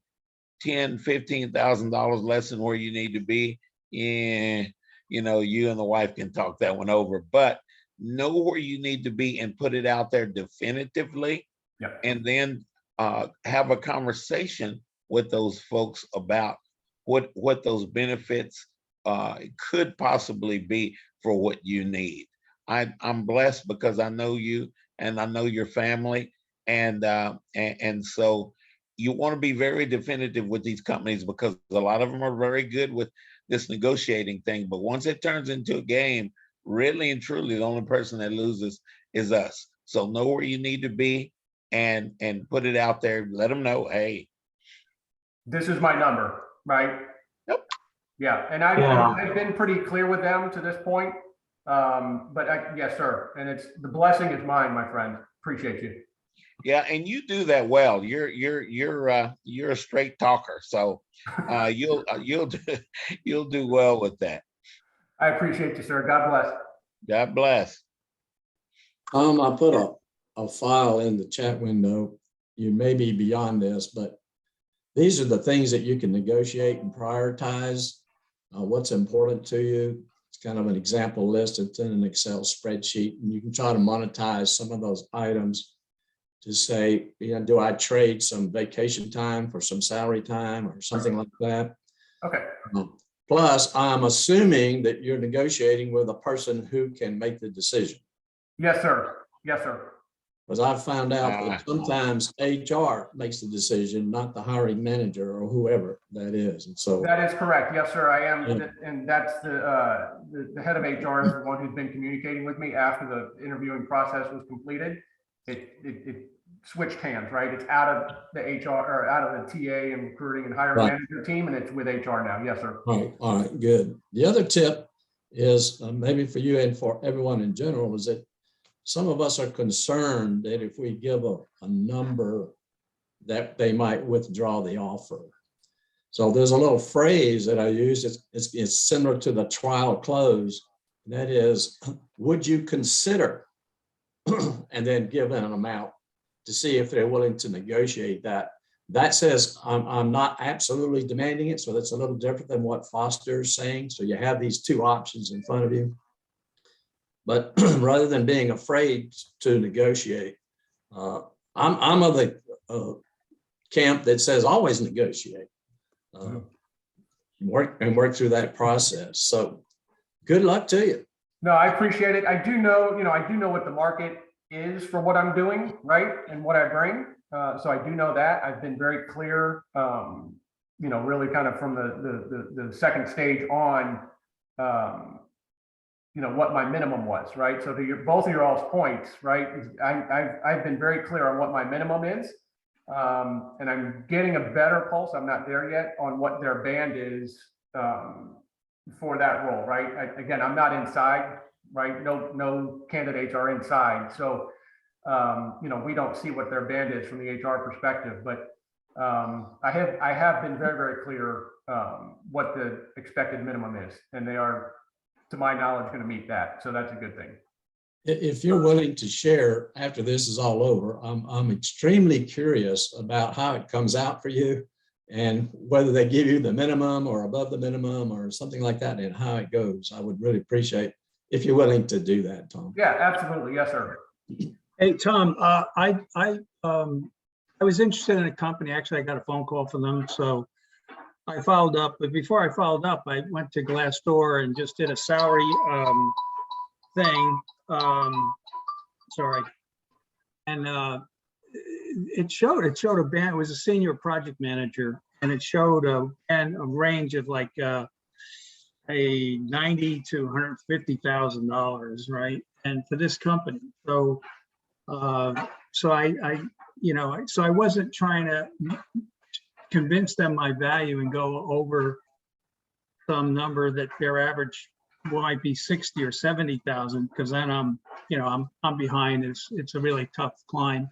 $10,000, $15,000 less than where you need to be, you and the wife can talk that one over, but know where you need to be and put it out there definitively. Yep. And then have a conversation with those folks about what those benefits could possibly be for what you need. I'm blessed because I know you and I know your family, and so you want to be very definitive with these companies because a lot of them are very good with this negotiating thing. But once it turns into a game, really and truly, the only person that loses is us. So know where you need to be and put it out there. Let them know, hey, this is my number, right? Yep. Yeah, and I've been pretty clear with them to this point. But yes, sir. And the blessing is mine, my friend. Appreciate you. Yeah, and you do that well. You're a straight talker, so you'll do well with that. I appreciate you, sir. God bless. God bless. I put a file in the chat window. You may be beyond this, but these are the things that you can negotiate and prioritize. What's important to you. It's kind of an example list. It's in an Excel spreadsheet, and you can try to monetize some of those items to say, do I trade some vacation time for some salary time or something like that? Okay. Plus, I'm assuming that you're negotiating with a person who can make the decision. Yes, sir. Yes, sir. Because I've found out that sometimes HR makes the decision, not the hiring manager or whoever that is. And so that is correct. Yes, sir. I am, and that's the head of HR is the one who's been communicating with me after the interviewing process was completed. It switched hands, right? It's out of the HR or out of the TA and recruiting and hiring manager team, and it's with HR now. Yes, sir. All right, good. The other tip is maybe for you and for everyone in general is that some of us are concerned that if we give a number that they might withdraw the offer. So there's a little phrase that I use. It's similar to the trial close. And that is, would you consider, and then give an amount to see if they're willing to negotiate that. That says, I'm not absolutely demanding it. So that's a little different than what Foster is saying. So you have these two options in front of you. But rather than being afraid to negotiate, I'm of the camp that says always negotiate, work through that process. So good luck to you. No, I appreciate it. I do know what the market is for what I'm doing, right, and what I bring. So I do know that. I've been very clear, really kind of from the second stage on. What my minimum was, right? So to both of your all's points, right? I've been very clear on what my minimum is, and I'm getting a better pulse. I'm not there yet on what their band is for that role, right? Again, I'm not inside, right? No candidates are inside, so we don't see what their band is from the HR perspective. But I have been very, very clear what the expected minimum is, and they are, to my knowledge, going to meet that. So that's a good thing. If you're willing to share after this is all over, I'm extremely curious about how it comes out for you and whether they give you the minimum or above the minimum or something like that and how it goes. I would really appreciate if you're willing to do that, Tom. Yeah, absolutely. Yes, sir. Hey, Tom, I was interested in a company. Actually, I got a phone call from them. So I followed up, but before I followed up, I went to Glassdoor and just did a salary thing. Sorry. And it showed a band, it was a senior project manager, and it showed a range of like a $90,000 to $150,000, right? And for this company. So so I wasn't trying to convince them my value and go over some number that their average might be 60 or 70,000, because then I'm behind. It's a really tough climb.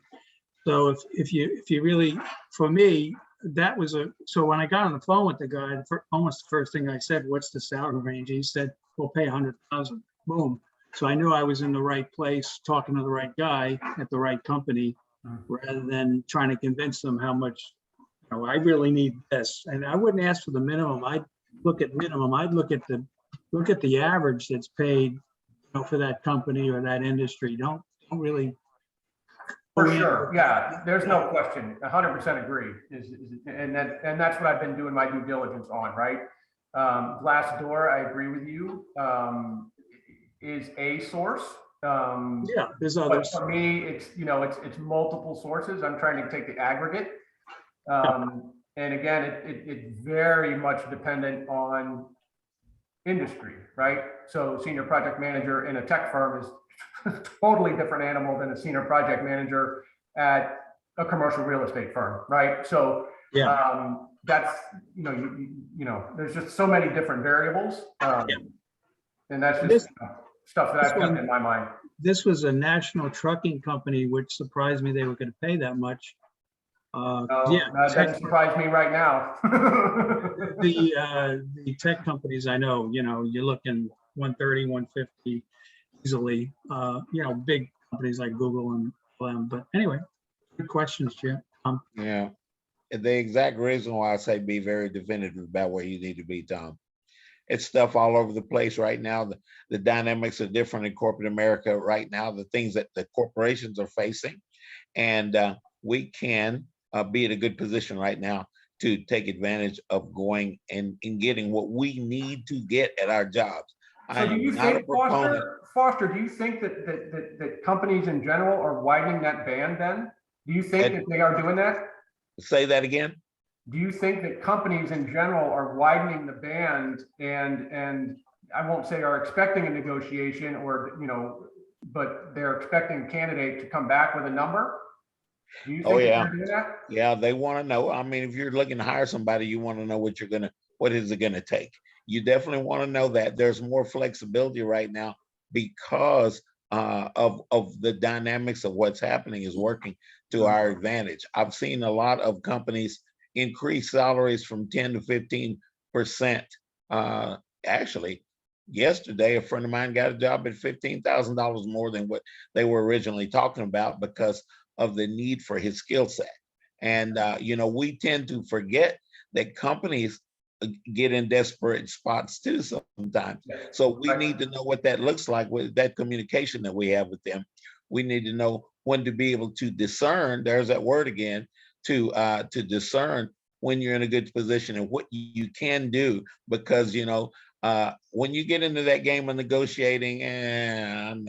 So if you really, for me, that was so when I got on the phone with the guy, almost the first thing I said, what's the salary range? He said, we'll pay 100,000. Boom. So I knew I was in the right place, talking to the right guy at the right company, rather than trying to convince them how much, I really need this. And I wouldn't ask for the minimum. I'd look at minimum. I'd look at the average that's paid, for that company or that industry. Don't really. For sure. Yeah, there's no question. 100% agree. And that's what I've been doing my due diligence on, right? Glassdoor, I agree with you, is a source. Yeah, there's others. But for me, it's multiple sources. I'm trying to take the aggregate. And again, it's very much dependent on industry, right? So senior project manager in a tech firm is a totally different animal than a senior project manager at a commercial real estate firm, right? So yeah, that's, there's just so many different variables. And that's just stuff that This I've kept one- in my mind. This was a national trucking company, which surprised me they were going to pay that much. No, Yeah, that doesn't surprise me right now. the tech companies I know, you're looking 130, 150 easily. Big companies like Google and them. But anyway, good questions, Jim. Yeah. And the exact reason why I say be very definitive about where you need to be, Tom. It's stuff all over the place right now. The dynamics are different in corporate America right now, the things that the corporations are facing. And we can be in a good position right now to take advantage of going and getting what we need to get at our jobs. So do you think, Foster, do you think that companies in general are widening that band then? Do you think that they are doing that? Say that again? Do you think that companies in general are widening the band and I won't say are expecting a negotiation or, but they're expecting a candidate to come back with a number? Do you think they're doing that? Yeah, they want to know. I mean, if you're looking to hire somebody, you want to know what is it going to take? You definitely want to know that there's more flexibility right now because of the dynamics of what's happening is working to our advantage. I've seen a lot of companies increase salaries from 10 to 15%. Actually, yesterday, a friend of mine got a job at $15,000 more than what they were originally talking about because of the need for his skill set. And, we tend to forget that companies get in desperate spots too sometimes. So we need to know what that looks like with that communication that we have with them. We need to know when to be able to discern, there's that word again, to discern when you're in a good position and what you can do, because when you get into that game of negotiating, and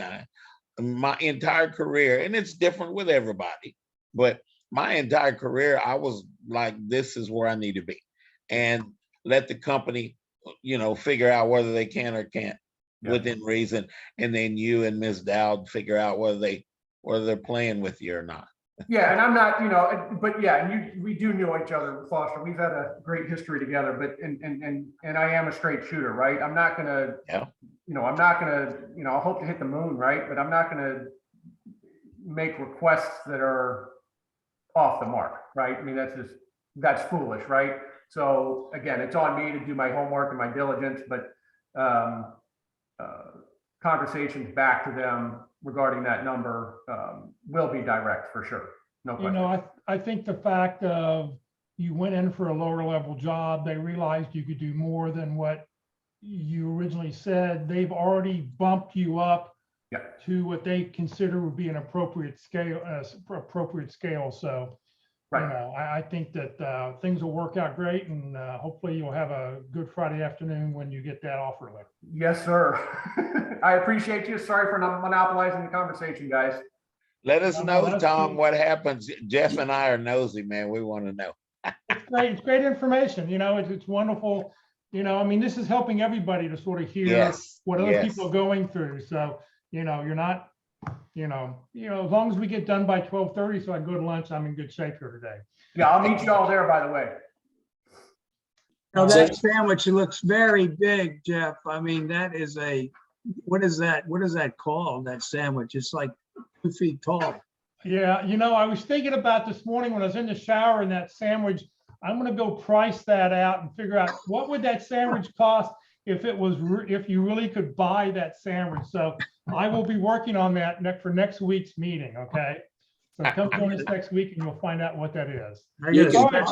my entire career, and it's different with everybody, but my entire career, I was like, this is where I need to be, and let the company, figure out whether they can or can't within reason, and then you and Ms. Dowd figure out whether they're playing with you or not. Yeah, and I'm not, but yeah, we do know each other, Foster. We've had a great history together, but and I am a straight shooter, right? I'm not gonna, I'm not gonna, I hope to hit the moon, right? But I'm not gonna make requests that are off the mark, right? I mean, that's foolish, right? So again, it's on me to do my homework and my diligence, but conversations back to them regarding that number will be direct for sure. No question. I think the fact of you went in for a lower level job, they realized you could do more than what you originally said. They've already bumped you up to what they consider would be an appropriate scale. So, I think that things will work out great, and hopefully you'll have a good Friday afternoon when you get that offer letter. Yes, sir. I appreciate you. Sorry for not monopolizing the conversation, guys. Let us know, Tom, what happens. Jeff and I are nosy, man. We want to know. It's great. It's great information. It's wonderful. I mean, this is helping everybody to sort of hear what other people are going through. So, you're not, as long as we get done by 12:30, so I can go to lunch, I'm in good shape here today. Yeah, I'll meet you all there, by the way. Now that sandwich looks very big, Jeff. I mean, that is what is that? What is that called? That sandwich? It's like 2 feet tall. Yeah, I was thinking about this morning when I was in the shower, and that sandwich, I'm going to go price that out and figure out what would that sandwich cost if you really could buy that sandwich. So I will be working on that for next week's meeting. Okay. So come join us next week and you'll find out what that is. I gotta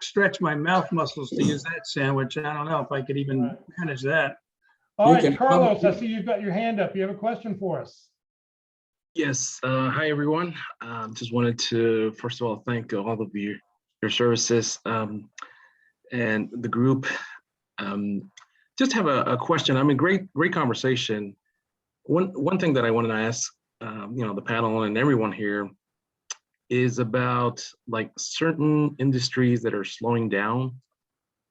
stretch my mouth muscles to use that sandwich. I don't know if I could even manage that. All right, Carlos, I see you've got your hand up. You have a question for us? Yes. Hi, everyone. Just wanted to, first of all, thank all of your services and the group. Just have a question. I mean, great conversation. One thing that I wanted to ask, the panel and everyone here is about like certain industries that are slowing down.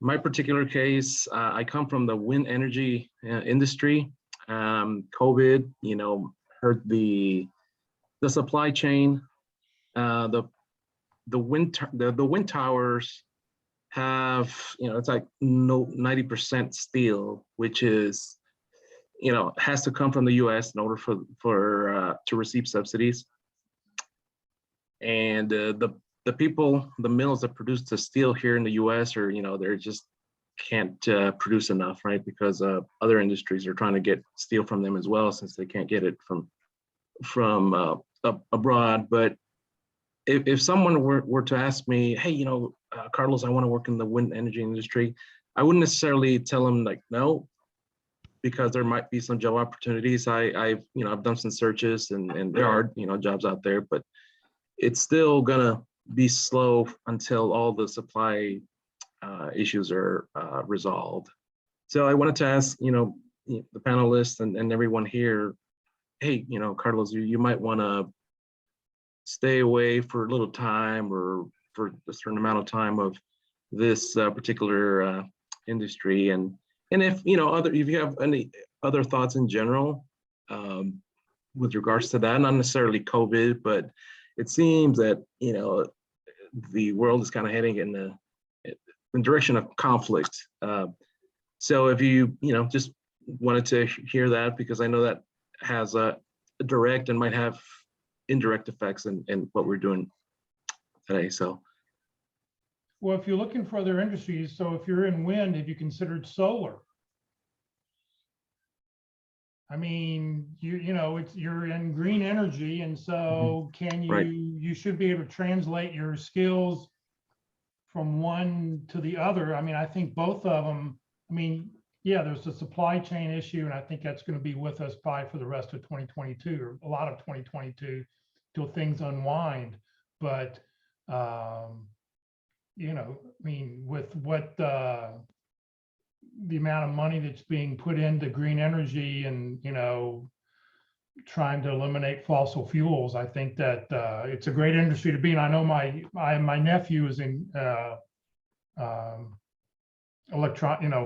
My particular case, I come from the wind energy industry. COVID, hurt the supply chain. The wind towers have, it's like 90% steel, which is has to come from the U.S. in order to receive subsidies. And the people, the mills that produce the steel here in the U.S. are, they're just can't produce enough, right? Because other industries are trying to get steel from them as well, since they can't get it from abroad. But if someone were to ask me, hey, Carlos, I want to work in the wind energy industry, I wouldn't necessarily tell them like no, because there might be some job opportunities. I've done some searches, and there are jobs out there, but it's still gonna be slow until all the supply issues are resolved. So I wanted to ask the panelists and everyone here, hey, Carlos, you might want to stay away for a little time, or for a certain amount of time, of this particular industry. And if if you have any other thoughts in general with regards to that, not necessarily COVID, but it seems that the world is kind of heading in the direction of conflict. So if you just wanted to hear that, because I know that has a direct and might have indirect effects in what we're doing today. So, well, if you're looking for other industries, so if you're in wind, have you considered solar? I mean, you're in green energy, and so can you Right. you should be able to translate your skills from one to the other. I mean, I think both of them, yeah, there's a supply chain issue, and I think that's going to be with us for the rest of 2022, or a lot of 2022, till things unwind. But with what the amount of money that's being put into green energy and trying to eliminate fossil fuels, I think that it's a great industry to be in. I know my nephew is in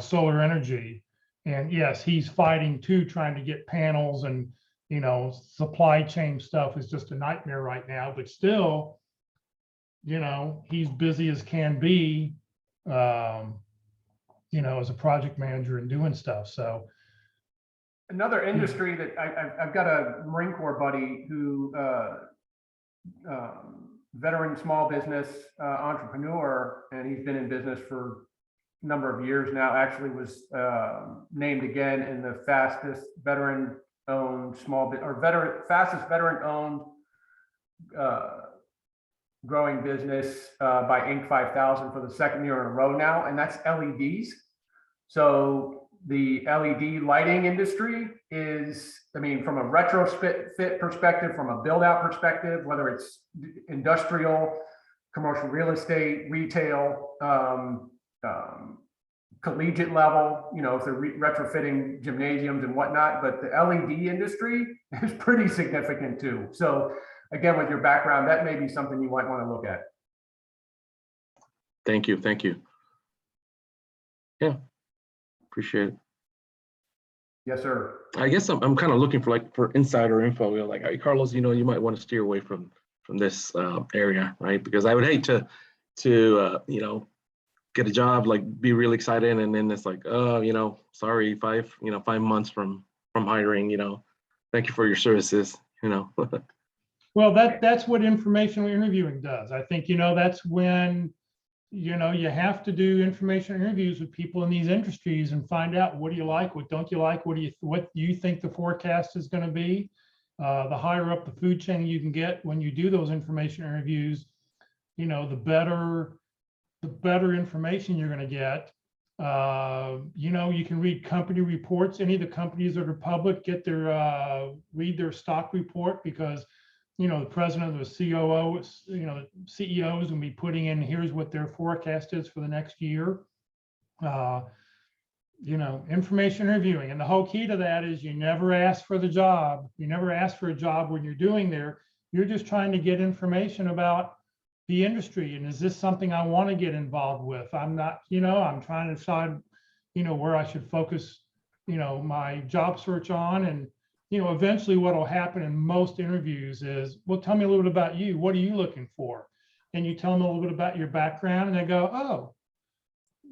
solar energy, and yes, he's fighting too, trying to get panels, and supply chain stuff is just a nightmare right now. But still, he's busy as can be, as a project manager and doing stuff. So another industry that I've got a Marine Corps buddy who, veteran small business entrepreneur, and he's been in business for a number of years now. Actually was named again in the fastest veteran-owned fastest veteran-owned growing business by Inc. 5000 for the second year in a row now, and that's LEDs. So the LED lighting industry is, from a retrofit perspective, from a build out perspective, whether it's industrial, commercial real estate, retail, collegiate level, if they're retrofitting gymnasiums and whatnot, but the LED industry is pretty significant too. So again, with your background, that may be something you might want to look at. Thank you. Yeah, appreciate it. Yes, sir. I guess I'm kind of looking for insider info. Like, hey, Carlos, you might want to steer away from this area, right? Because I would hate to get a job, like be really excited, and then it's like, oh, sorry, 5 months from hiring, thank you for your services, Well, that's what informational interviewing does. I think, that's when, you have to do information interviews with people in these industries and find out, what do you like, what don't you like, what do you think the forecast is going to be. The higher up the food chain you can get when you do those information interviews, the better information you're going to get. You can read company reports. Any of the companies that are public, read their stock report, because the president or the COO, CEOs will be putting in, here's what their forecast is for the next year. Information interviewing. And the whole key to that is you never ask for the job. You never ask for a job when you're doing there. You're just trying to get information about the industry. And is this something I want to get involved with? I'm not, I'm trying to decide, where I should focus, my job search on. And eventually what will happen in most interviews is, well, tell me a little bit about you. What are you looking for? And you tell them a little bit about your background, and they go, oh,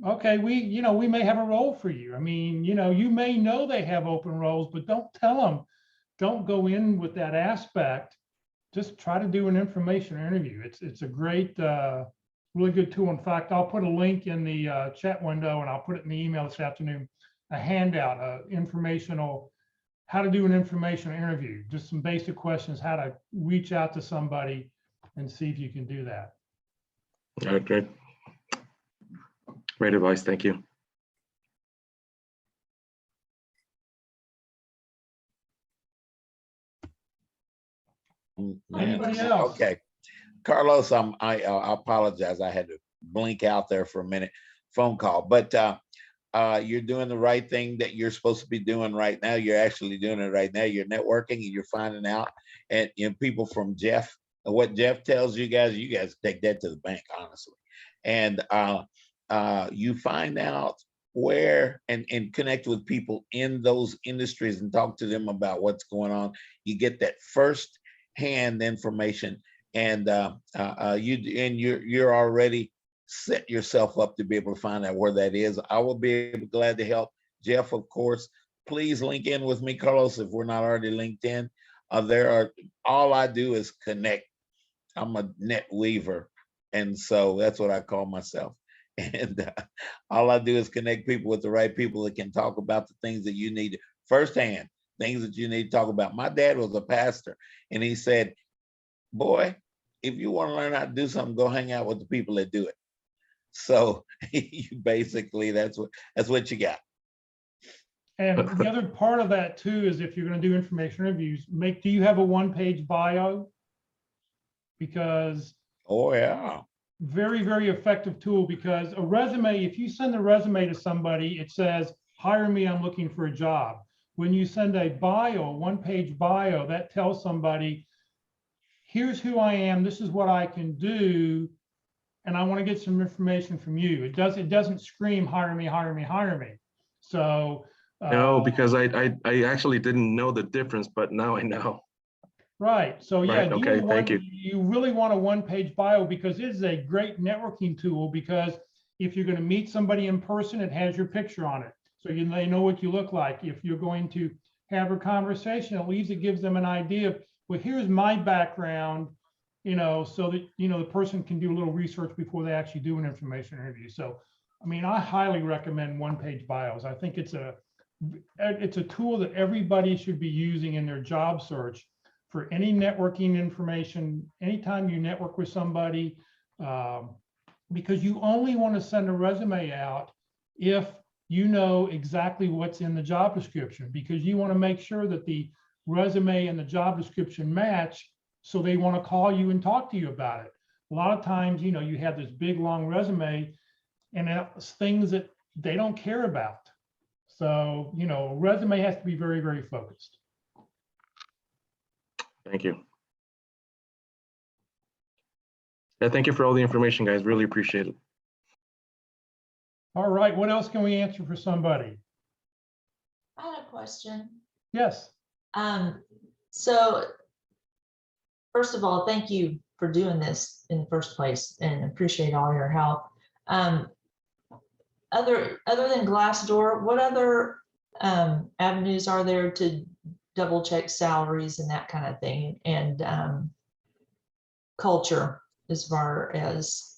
okay, we may have a role for you. I mean, you may know they have open roles, but don't tell them, don't go in with that aspect. Just try to do an information interview. It's a great, really good tool. In fact, I'll put a link in the chat window and I'll put it in the email this afternoon, a handout, informational, how to do an information interview, just some basic questions, how to reach out to somebody and see if you can do that. All right, great. Great advice. Thank you. Anybody else? Okay, Carlos, I apologize. I had to blink out there for a minute. Phone call, but you're doing the right thing that you're supposed to be doing right now. You're actually doing it right now. You're networking and you're finding out, and people from Jeff, what Jeff tells you guys take that to the bank, honestly. And you find out where and connect with people in those industries and talk to them about what's going on. You get that first hand information, and you're already set yourself up to be able to find out where that is. I will be glad to help. Jeff, of course, please link in with me, Carlos, if we're not already linked in. All I do is connect. I'm a net weaver, and so that's what I call myself. And all I do is connect people with the right people that can talk about the things that you need firsthand, things that you need to talk about. My dad was a pastor, and he said, boy, if you want to learn how to do something, go hang out with the people that do it. So you basically, that's what you got. And the other part of that too is if you're going to do information interviews, do you have a one-page bio? Because oh yeah, very, very effective tool, because a resume, if you send a resume to somebody, it says, hire me, I'm looking for a job. When you send a bio, one-page bio, that tells somebody, here's who I am, this is what I can do, and I want to get some information from you. It doesn't scream, hire me, hire me, hire me. So no, because I actually didn't know the difference, but now I know. Right. So yeah, right. Okay, thank you. You really want a one-page bio, because it is a great networking tool, because if you're going to meet somebody in person, it has your picture on it. So they know what you look like. If you're going to have a conversation, at least it gives them an idea of, well, here's my background, so that, the person can do a little research before they actually do an information interview. So, I mean, I highly recommend one-page bios. I think it's a tool that everybody should be using in their job search for any networking information, anytime you network with somebody, because you only want to send a resume out if you know exactly what's in the job description, because you want to make sure that the resume and the job description match, so they want to call you and talk to you about it. A lot of times, you have this big, long resume and it's things that they don't care about. So, resume has to be very, very focused. Thank you. Yeah, thank you for all the information, guys. Really appreciate it. All right, what else can we answer for somebody? I had a question. Yes. So first of all, thank you for doing this in the first place, and appreciate all your help. Other than Glassdoor, what other avenues are there to double check salaries and that kind of thing, and culture, as far as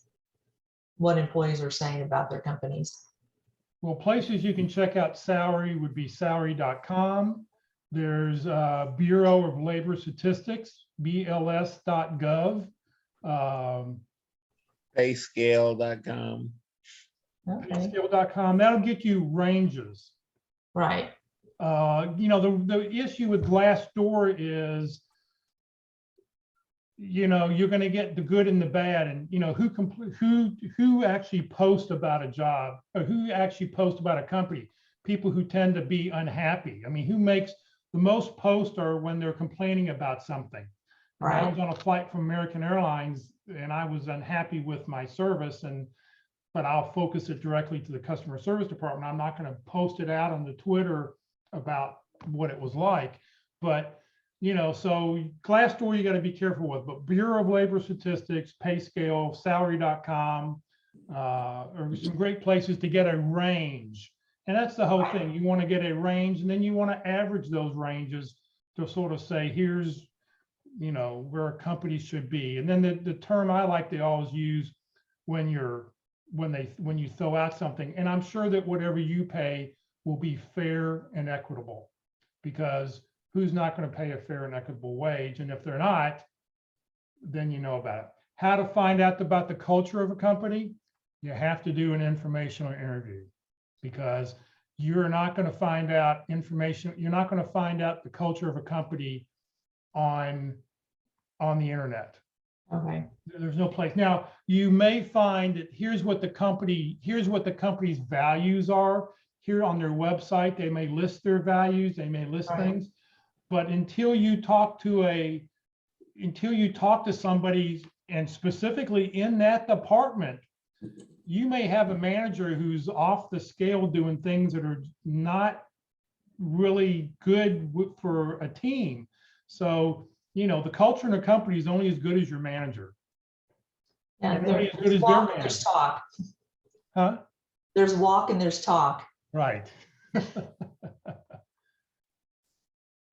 what employees are saying about their companies? Well, places you can check out salary would be salary.com. There's Bureau of Labor Statistics, BLS.gov. Payscale.com. Okay. Payscale.com. That'll get you ranges. Right. The issue with Glassdoor is, you're going to get the good and the bad, and who actually post about a job, or who actually post about a company. People who tend to be unhappy. I mean, who makes the most posts are when they're complaining about something. Right. I was on a flight from American Airlines and I was unhappy with my service, but I'll focus it directly to the customer service department. I'm not going to post it out on the Twitter about what it was like. But so Glassdoor you got to be careful with, but Bureau of Labor Statistics, Payscale, salary.com, or some great places to get a range. And that's the whole thing. You want to get a range, and then you want to average those ranges to sort of say, here's, you know, where a company should be. And then the term I like to always use when you throw out something, and I'm sure that whatever you pay will be fair and equitable, because who's not going to pay a fair and equitable wage? And if they're not, then you know about it. How to find out about the culture of a company? You have to do an informational interview, because you're not going to find out information. You're not going to find out the culture of a company on the internet. Okay. There's no place. Now, you may find that here's what the company's values are. Here on their website, they may list their values, they may list things, but until you talk to somebody, and specifically in that department, you may have a manager who's off the scale doing things that are not really good for a team. So, you know, the culture in a company is only as good as your manager. Yeah, And only as good there's as their walk, manager. there's talk. Huh? There's walk and there's talk. Right.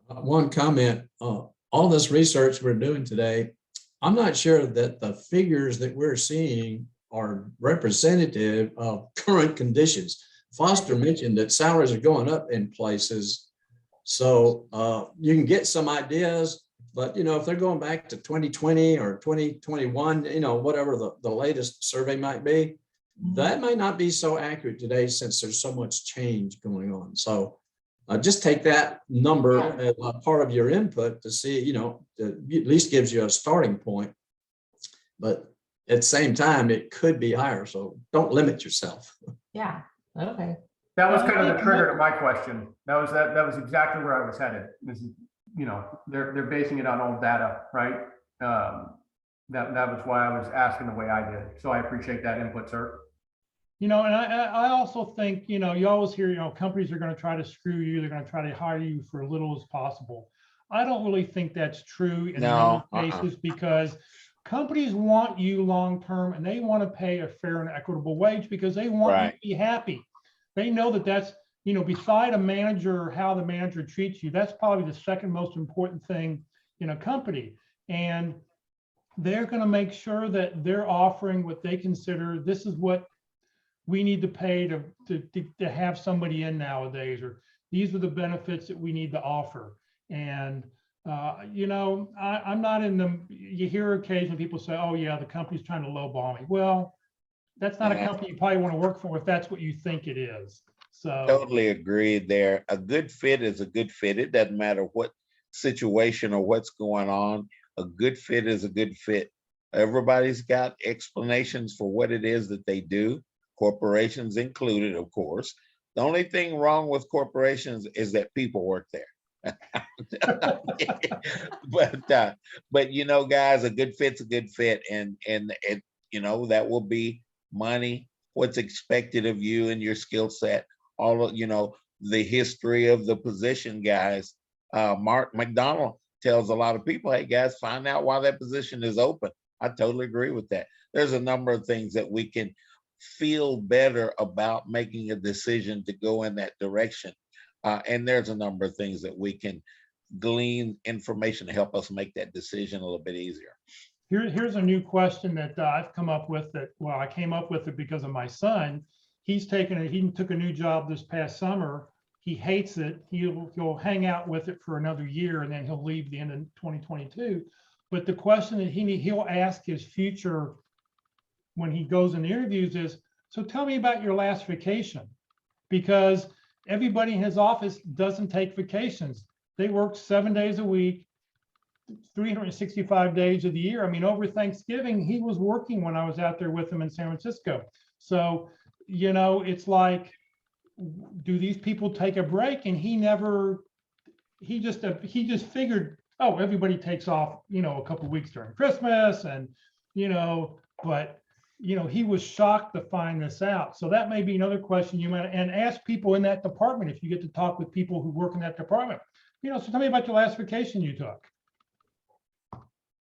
One comment, all this research we're doing today, I'm not sure that the figures that we're seeing are representative of current conditions. Foster mentioned that salaries are going up in places. So you can get some ideas, but you know, if they're going back to 2020 or 2021, you know, whatever the latest survey might be, that might not be so accurate today since there's so much change going on. So just take that number as a part of your input to see, you know, at least gives you a starting point. But at the same time, it could be higher. So don't limit yourself. Yeah. Okay. That was kind of the trigger to my question. That was exactly where I was headed. This is, you know, they're basing it on old data, right? That was why I was asking the way I did. So I appreciate that input, sir. You know, and I also think, you know, you always hear, you know, companies are going to try to screw you. They're going to try to hire you for as little as possible. I don't really think that's true in many cases, because companies want you long-term, and they want to pay a fair and equitable wage because they want you to be happy. They know that that's, you know, beside a manager, how the manager treats you, that's probably the second most important thing in a company. And they're going to make sure that they're offering what they consider, this is what we need to pay to have somebody in nowadays, or these are the benefits that we need to offer. And you know, I'm not in the, you hear occasionally people say, oh yeah, the company's trying to lowball me. Well, that's not a company you probably want to work for if that's what you think it is. So totally agreed there. A good fit is a good fit. It doesn't matter what situation or what's going on. A good fit is a good fit. Everybody's got explanations for what it is that they do, corporations included, of course. The only thing wrong with corporations is that people work there. but you know, guys, a good fit's a good fit, and you know, that will be money, what's expected of you and your skill set, all of, you know, the history of the position, guys. Mark McDonald tells a lot of people, hey guys, find out why that position is open. I totally agree with that. There's a number of things that we can feel better about making a decision to go in that direction. And there's a number of things that we can glean information to help us make that decision a little bit easier. Here's a new question that I've come up with that, well, I came up with it because of my son. He took a new job this past summer. He hates it. He'll hang out with it for another year, and then he'll leave the end of 2022. But the question that he'll ask his future when he goes in interviews is, so tell me about your last vacation, because everybody in his office doesn't take vacations. They work 7 days a week, 365 days of the year. I mean, over Thanksgiving, he was working when I was out there with him in San Francisco. So, you know, it's like, do these people take a break? And he just figured, oh, everybody takes off, you know, a couple of weeks during Christmas, and, you know, but, you know, he was shocked to find this out. So that may be another question you might, and ask people in that department, if you get to talk with people who work in that department, you know, so tell me about your last vacation you took.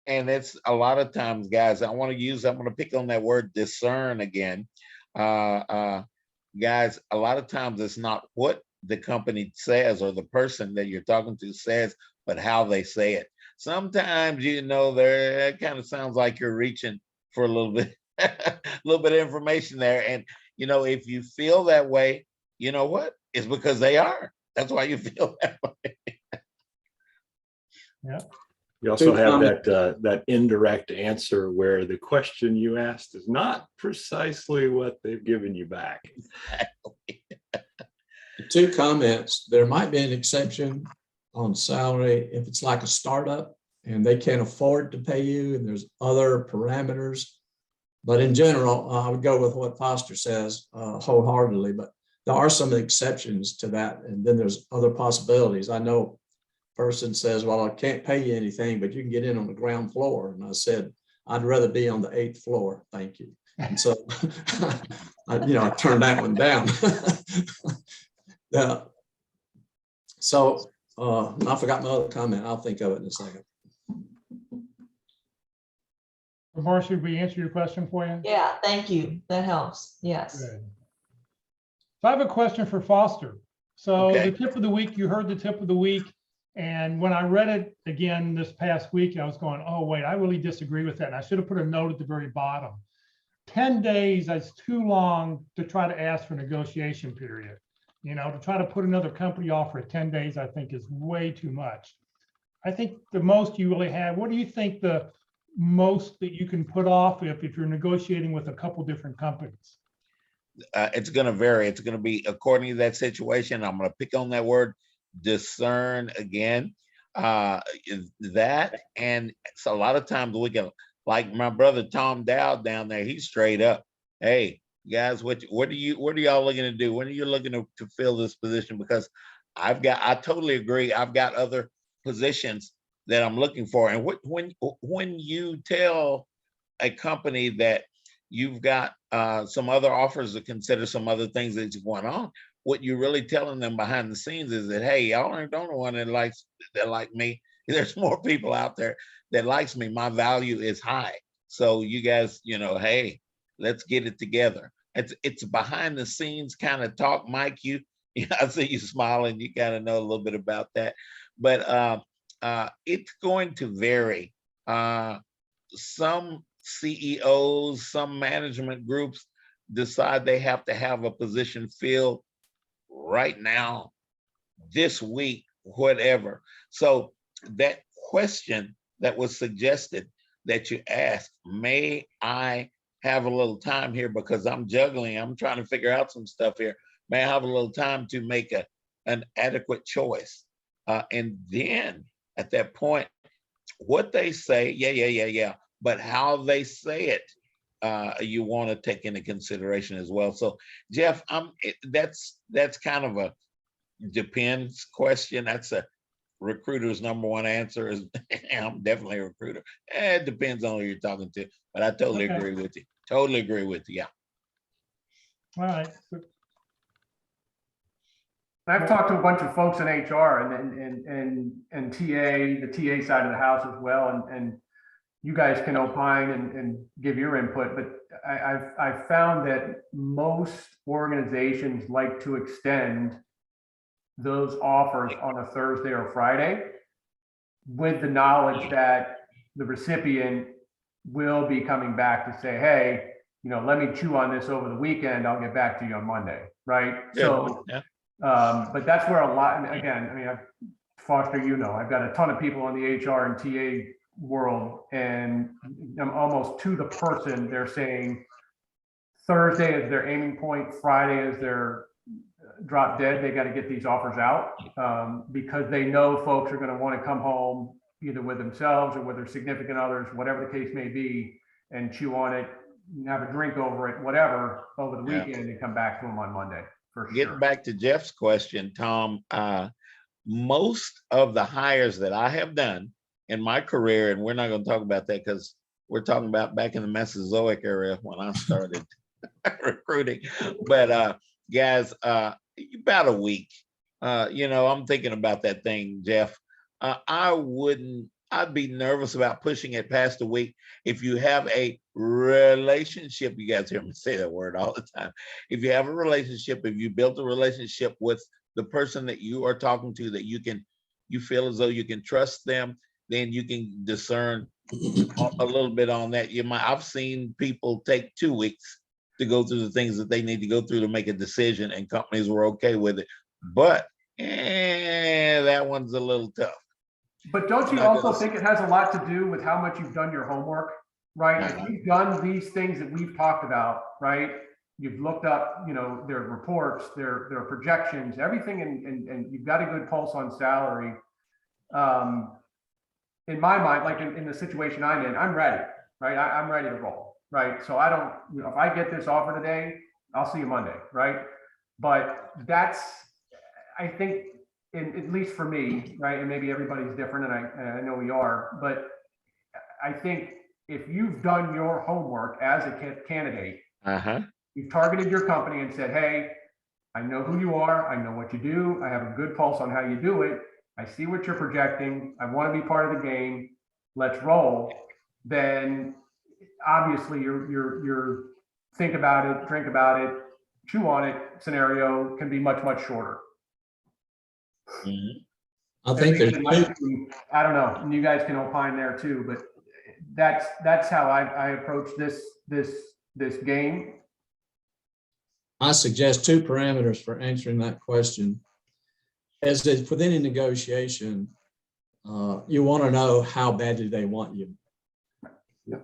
And it's a lot of times, guys, I'm going to pick on that word discern again. Guys, a lot of times it's not what the company says or the person that you're talking to says, but how they say it. Sometimes, that kind of sounds like you're reaching for a little bit, a little bit of information there. And, if you feel that way, you know what? It's because they are. That's why you feel that way. Yeah. You also have that indirect answer where the question you asked is not precisely what they've given you back. Two comments. There might be an exception on salary if it's like a startup and they can't afford to pay you and there's other parameters. But in general, I would go with what Foster says wholeheartedly, but there are some exceptions to that. And then there's other possibilities. I know a person says, well, I can't pay you anything, but you can get in on the ground floor. And I said, I'd rather be on the 8th floor. Thank you. And so, I turned that one down. I forgot my other comment. I'll think of it in a second. Marcia, should we answer your question for you? Yeah, thank you. That helps. Yes. Good. So I have a question for Foster. So Okay. The tip of the week, you heard the tip of the week. And when I read it again this past week, I was going, oh, wait, I really disagree with that. And I should have put a note at the very bottom. 10 days, that's too long to try to ask for negotiation period. To try to put another company offer at 10 days, I think is way too much. I think the most you really have, what do you think the most that you can put off if you're negotiating with a couple different companies? It's going to vary. It's going to be according to that situation. I'm going to pick on that word, discern again. That, and it's a lot of times we can, like my brother Tom Dowd down there, he's straight up. Hey, guys, what are y'all looking to do? When are you looking to fill this position? Because I totally agree. I've got other positions that I'm looking for. And when you tell a company that you've got some other offers to consider, some other things that's going on, what you're really telling them behind the scenes is that, hey, y'all aren't the only one that like me. There's more people out there that likes me. My value is high. So you guys, hey, let's get it together. It's behind the scenes kind of talk. Mike, I see you smiling. You kind of know a little bit about that. But it's going to vary. Some CEOs, some management groups decide they have to have a position filled right now, this week, whatever. So that question that was suggested that you asked, may I have a little time here because I'm juggling, I'm trying to figure out some stuff here. May I have a little time to make an adequate choice? And then at that point, what they say, yeah. But how they say it, you want to take into consideration as well. So Jeff, that's kind of a depends question. That's a recruiter's number one answer is I'm definitely a recruiter. It depends on who you're talking to, but I totally agree with you. Totally agree with you. Yeah. All right. I've talked to a bunch of folks in HR and TA, the TA side of the house as well, and you guys can opine and give your input, but I've found that most organizations like to extend those offers on a Thursday or Friday with the knowledge that the recipient will be coming back to say, hey, let me chew on this over the weekend. I'll get back to you on Monday, right? Yeah. So, but that's where a lot, and again, Foster, I've got a ton of people in the HR and TA world, and I'm almost to the person. They're saying Thursday is their aiming point, Friday is their drop dead. They got to get these offers out because they know folks are going to want to come home either with themselves or with their significant others, whatever the case may be, and chew on it, have a drink over it, whatever, over the weekend, and come back to them on Monday. For sure. Getting back to Jeff's question, Tom, most of the hires that I have done in my career, and we're not going to talk about that because we're talking about back in the Mesozoic era when I started recruiting. But guys, about a week. I'm thinking about that thing, Jeff. I wouldn't I'd be nervous about pushing it past a week. If you have a relationship, you guys hear me say that word all the time. If you have a relationship, if you built a relationship with the person that you are talking to, that you feel as though you can trust them, then you can discern a little bit on that. I've seen people take 2 weeks to go through the things that they need to go through to make a decision, and companies were okay with it. But that one's a little tough. But don't you also think it has a lot to do with how much you've done your homework, right? If you've done these things that we've talked about, right? You've looked up, their reports, their projections, everything, and you've got a good pulse on salary. In my mind, like in the situation I'm in, I'm ready, right? I'm ready to roll, right? So I don't, if I get this offer today, I'll see you Monday, right? But I think, at least for me, right, and maybe everybody's different, and I know we are, but I think if you've done your homework as a candidate, you've targeted your company and said, hey, I know who you are, I know what you do, I have a good pulse on how you do it, I see what you're projecting, I want to be part of the game, let's roll, then obviously your think about it, drink about it, chew on it scenario can be much, much shorter. I think there's I don't know, and you guys can opine there too, but that's how I approach this game. I suggest 2 parameters for answering that question. As if within a negotiation, you want to know how badly they want you.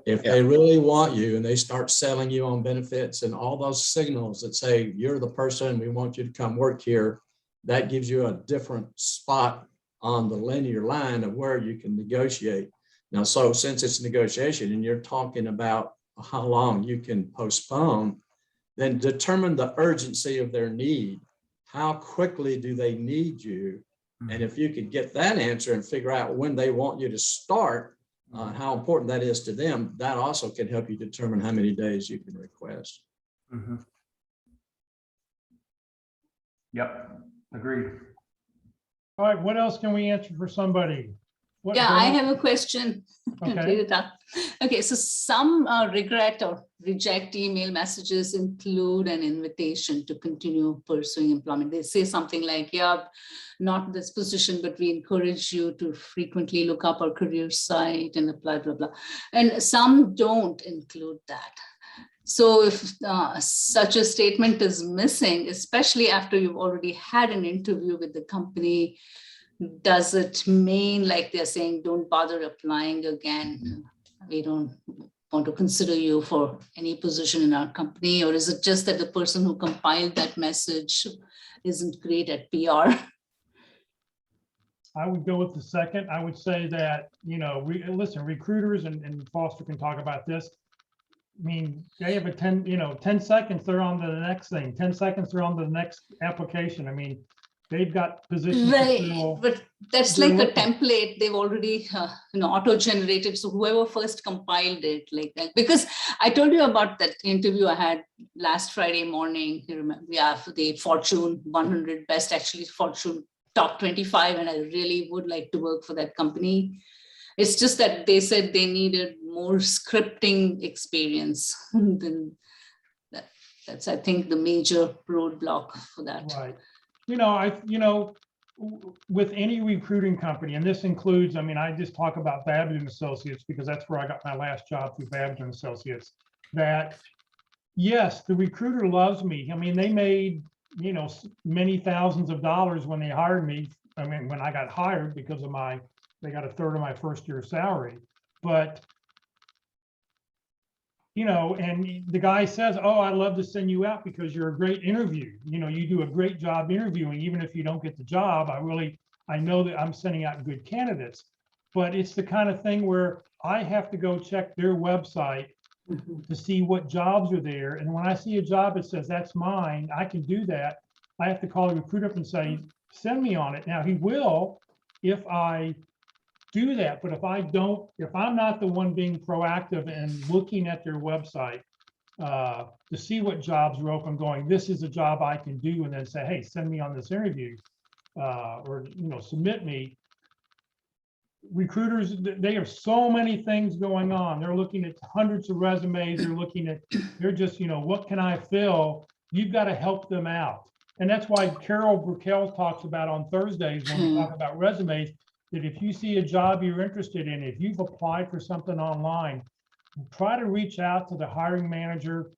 If they really want you and they start selling you on benefits and all those signals that say you're the person, we want you to come work here, that gives you a different spot on the linear line of where you can negotiate. Now, so since it's negotiation and you're talking about how long you can postpone, then determine the urgency of their need. How quickly do they need you? And if you could get that answer and figure out when they want you to start, how important that is to them, that also can help you determine how many days you can request. Yep, agreed. All right, what else can we answer for somebody? I have a question. Okay. Okay, so some regret or reject email messages include an invitation to continue pursuing employment. They say something like, yeah, not this position, but we encourage you to frequently look up our career site and apply, blah, blah. And some don't include that. So if such a statement is missing, especially after you've already had an interview with the company, does it mean like they're saying, don't bother applying again? We don't want to consider you for any position in our company? Or is it just that the person who compiled that message isn't great at PR? I would go with the second. I would say that, listen, recruiters and Foster can talk about this. I mean, they have a 10 seconds, they're on to the next thing. 10 seconds, they're on to the next application. I mean, they've got positions. Right, but that's like a template they've already auto-generated. So whoever first compiled it like that, because I told you about that interview I had last Friday morning. You remember, for the Fortune 100 best, actually Fortune top 25, and I really would like to work for that company. It's just that they said they needed more scripting experience than that. That's, I think, the major roadblock for that. Right. With any recruiting company, and this includes, I just talk about Babbitt and Associates because that's where I got my last job through Babbitt and Associates, that yes, the recruiter loves me. I mean, they made, many thousands of dollars when they hired me. I mean, when I got hired because of they got a third of my first year salary, but and the guy says, oh, I'd love to send you out because you're a great interview. You do a great job interviewing, even if you don't get the job. I know that I'm sending out good candidates, but it's the kind of thing where I have to go check their website to see what jobs are there. And when I see a job that says that's mine, I can do that. I have to call the recruiter up and say, send me on it. Now he will, if I do that, but if I'm not the one being proactive and looking at their website to see what jobs are open, going, this is a job I can do, and then say, hey, send me on this interview or submit me, recruiters, they have so many things going on. They're looking at hundreds of resumes. They're just, what can I fill? You've got to help them out. And that's why Carol Burkell talks about on Thursdays when we talk about resumes, that if you see a job you're interested in, if you've applied for something online, try to reach out to the hiring manager,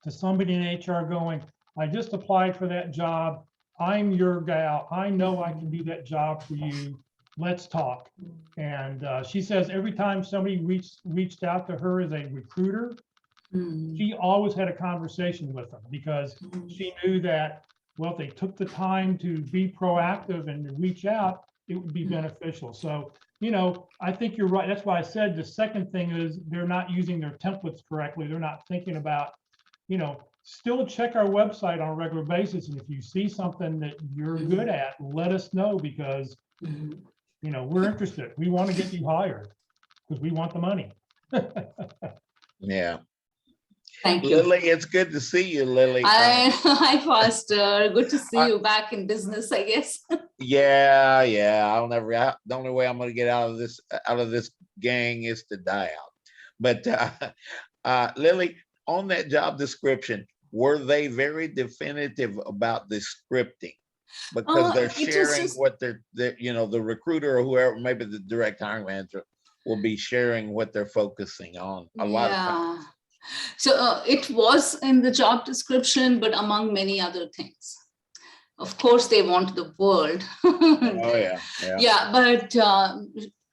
to somebody in HR going, I just applied for that job. I'm your gal. I know I can do that job for you. Let's talk. And she says every time somebody reached out to her as a recruiter, she always had a conversation with them because she knew that, well, if they took the time to be proactive and to reach out, it would be beneficial. So, I think you're right. That's why I said the second thing is they're not using their templates correctly. They're not thinking about, still check our website on a regular basis. And if you see something that you're good at, let us know because, we're interested. We want to get you hired because we want the money. Yeah. Thank you. Lily, it's good to see you, Lily. Hi, Foster. Good to see you back in business, I guess. Yeah. The only way I'm going to get out of this gang is to die out. But Lily, on that job description, were they very definitive about the scripting? Because they're sharing what they're, the recruiter or whoever, maybe the direct hiring manager will be sharing what they're focusing on a lot of times. So it was in the job description, but among many other things. Of course, they want the world. Oh, yeah. Yeah, but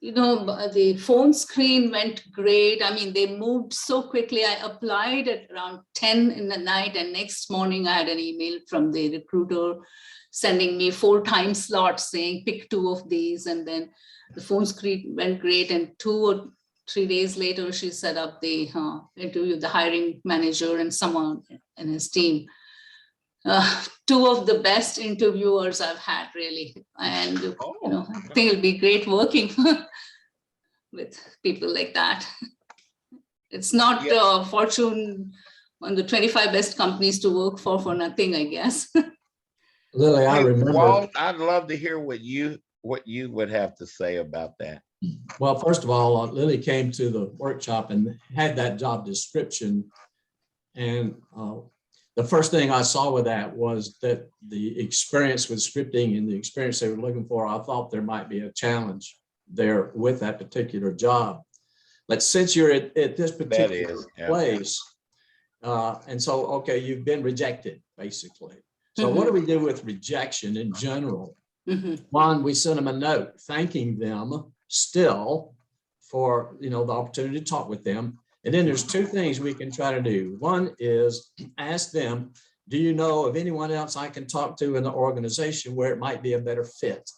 the phone screen went great. I mean, they moved so quickly. I applied at around 10 in the night, and next morning I had an email from the recruiter sending me 4 time slots saying pick 2 of these, and then the phone screen went great. And 2 or 3 days later, she set up the interview with the hiring manager and someone in his team. 2 of the best interviewers I've had, really. And, I think it'll be great working with people like that. It's not Fortune, one of the 25 best companies to work for nothing, I guess. Lily, I remember. Walt, I'd love to hear what you would have to say about that. Well, first of all, Lily came to the workshop and had that job description. And the first thing I saw with that was that the experience with scripting and the experience they were looking for, I thought there might be a challenge there with that particular job. But since you're at this particular place, and so, okay, you've been rejected, basically. So what do we do with rejection in general? One, we send them a note thanking them still for the opportunity to talk with them. And then there's 2 things we can try to do. One is ask them, do you know of anyone else I can talk to in the organization where it might be a better fit?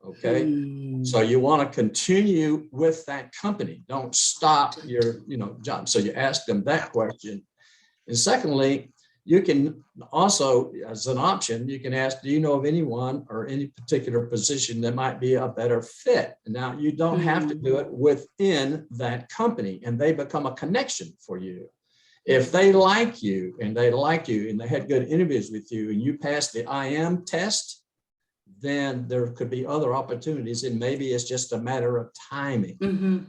Okay. So you want to continue with that company. Don't stop your job. So you ask them that question. And secondly, you can also, as an option, you can ask, do you know of anyone or any particular position that might be a better fit? Now, you don't have to do it within that company, and they become a connection for you. If they like you and they had good interviews with you and you pass the IM test, then there could be other opportunities, and maybe it's just a matter of timing.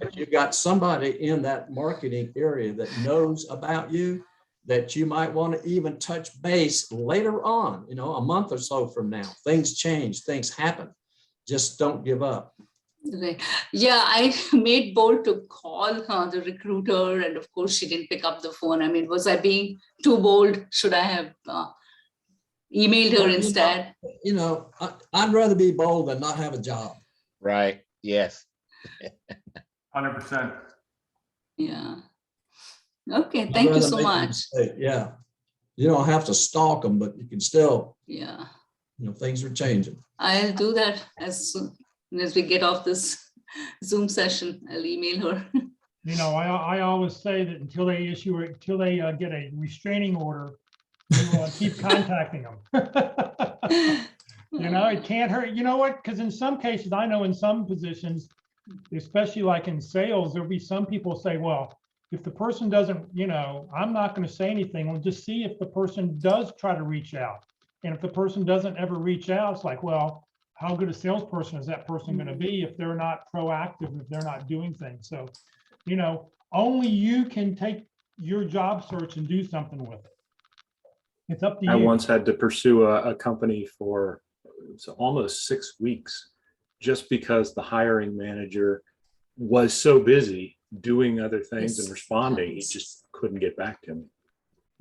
If you've got somebody in that marketing area that knows about you, that you might want to even touch base later on, a month or so from now. Things change, things happen. Just don't give up. Right. Yeah, I made bold to call the recruiter, and of course she didn't pick up the phone. I mean, was I being too bold? Should I have emailed her instead? I'd rather be bold than not have a job. Right. Yes. 100%. Yeah. Okay, thank you so much. Yeah, you don't have to stalk them, but you can still. Yeah. Things are changing. I'll do that as soon as we get off this Zoom session. I'll email her. I always say that until they get a restraining order, you want to keep contacting them. It can't hurt. You know what? Because in some cases, I know in some positions, especially like in sales, there'll be some people say, well, if the person doesn't, I'm not going to say anything. We'll just see if the person does try to reach out. And if the person doesn't ever reach out, it's like, well, how good a salesperson is that person going to be if they're not proactive, if they're not doing things? So, you know, only you can take your job search and do something with it. It's up to you. I once had to pursue a company for almost 6 weeks just because the hiring manager was so busy doing other things and responding, he just couldn't get back to me.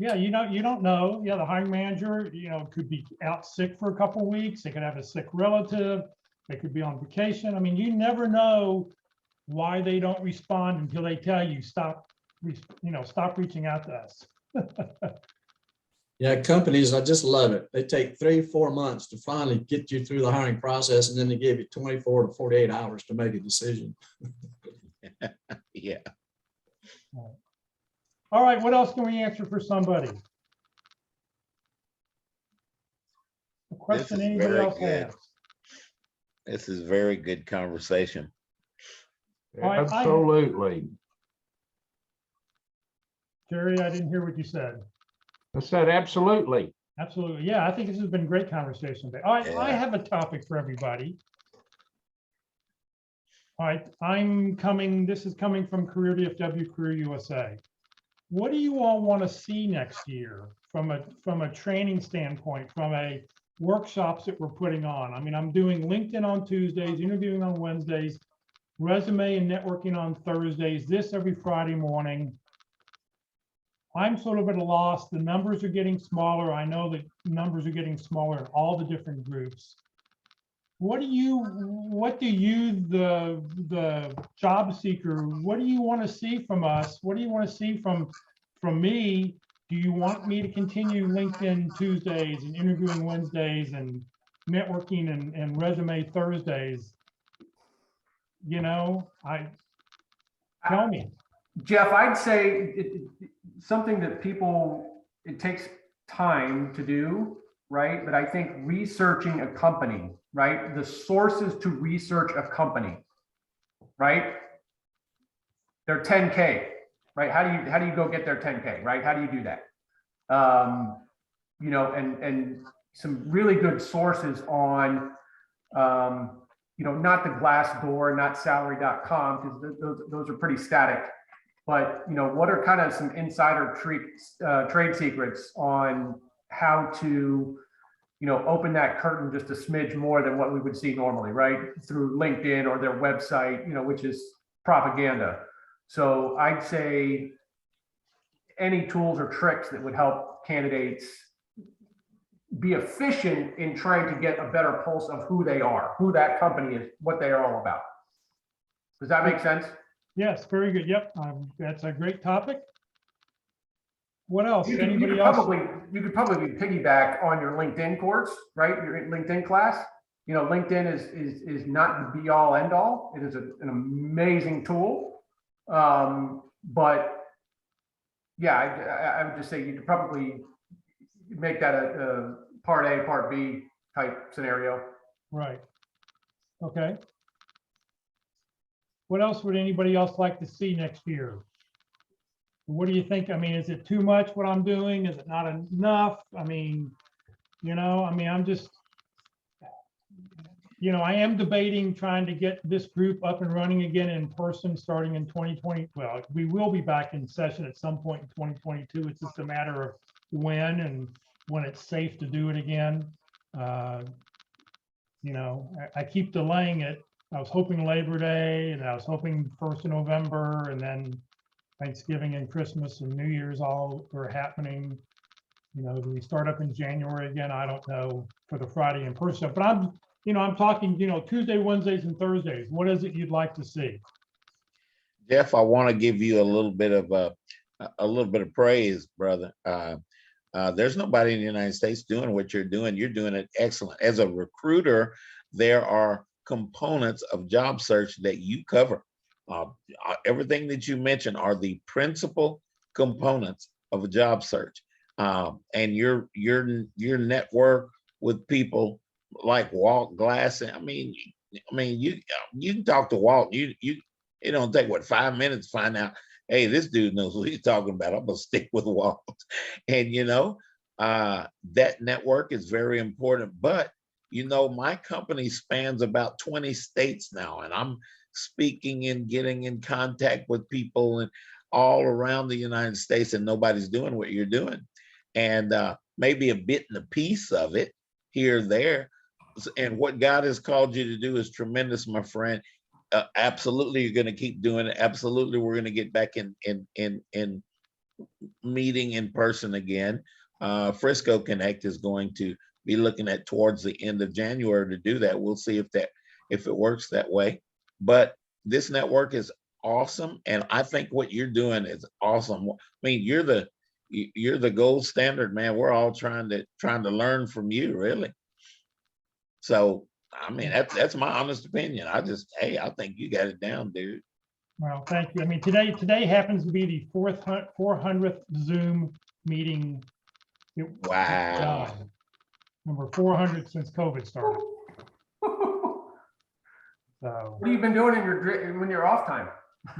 Yeah, you don't know. Yeah, the hiring manager, could be out sick for a couple of weeks. They could have a sick relative. They could be on vacation. I mean, you never know why they don't respond until they tell you stop reaching out to us. Yeah, companies, I just love it. They take 3-4 months to finally get you through the hiring process, and then they give you 24 to 48 hours to make a decision. Yeah. All right, what else can we answer for somebody? A question anybody else has? This is very good conversation. All right, Absolutely. Jerry, I didn't hear what you said. I said absolutely. Absolutely. Yeah, I think this has been great conversation today. All right, I Yeah. have a topic for everybody. All right, this is coming from Career DFW, Career USA. What do you all want to see next year from a training standpoint, from a workshops that we're putting on? I mean, I'm doing LinkedIn on Tuesdays, interviewing on Wednesdays, resume and networking on Thursdays, this every Friday morning. I'm sort of at a loss. The numbers are getting smaller. I know that numbers are getting smaller in all the different groups. What do you, the job seeker, what do you want to see from us? What do you want to see from me? Do you want me to continue LinkedIn Tuesdays and interviewing Wednesdays and networking and resume Thursdays? Tell me. Jeff, I'd say something that it takes time to do, right? But I think researching a company, right? The sources to research a company, right? They're 10K, right? How do you go get their 10K, right? How do you do that? And some really good sources on, not the Glassdoor, not salary.com, because those are pretty static. But what are kind of some insider trade secrets on how to open that curtain just a smidge more than what we would see normally, right? Through LinkedIn or their website, which is propaganda. So I'd say any tools or tricks that would help candidates be efficient in trying to get a better pulse of who they are, who that company is, what they are all about. Does that make sense? Yes, very good. Yep, that's a great topic. What else? You Anybody could else? probably piggyback on your LinkedIn course, right? Your LinkedIn class. LinkedIn is not the be all end all. It is an amazing tool. But yeah, I would just say you could probably make that a part A, part B type scenario. Right. Okay. What else would anybody else like to see next year? What do you think? I mean, is it too much what I'm doing? Is it not enough? I mean, I'm just, I am debating trying to get this group up and running again in person starting in 2020. Well, we will be back in session at some point in 2022. It's just a matter of when it's safe to do it again. I keep delaying it. I was hoping Labor Day, and I was hoping 1st of November, and then Thanksgiving and Christmas and New Year's all are happening. Do we start up in January again? I don't know for the Friday in person, but I'm talking, Tuesday, Wednesdays, and Thursdays. What is it you'd like to see? Jeff, I want to give you a little bit of praise, brother. There's nobody in the United States doing what you're doing. You're doing it excellent. As a recruiter, there are components of job search that you cover. Everything that you mentioned are the principal components of a job search. And your network with people like Walt Glass. I mean, you can talk to Walt. It don't take 5 minutes to find out, hey, this dude knows what he's talking about. I'm gonna stick with Walt. And that network is very important. But You know, my company spans about 20 states now, and I'm speaking and getting in contact with people and all around the United States, and nobody's doing what you're doing. And maybe a bit and a piece of it here or there. And what God has called you to do is tremendous, my friend. Absolutely, you're going to keep doing it. Absolutely, we're going to get back in meeting in person again. Frisco Connect is going to be looking at towards the end of January to do that. We'll see if it works that way. But this network is awesome, and I think what you're doing is awesome. I mean, you're the gold standard, man. We're all trying to learn from you, really. So, I mean, that's my honest opinion. I think you got it down, dude. Well, thank you. I mean, today happens to be the 400th Zoom meeting. Wow. Number 400 since COVID started. So, what have you been doing when you're off time?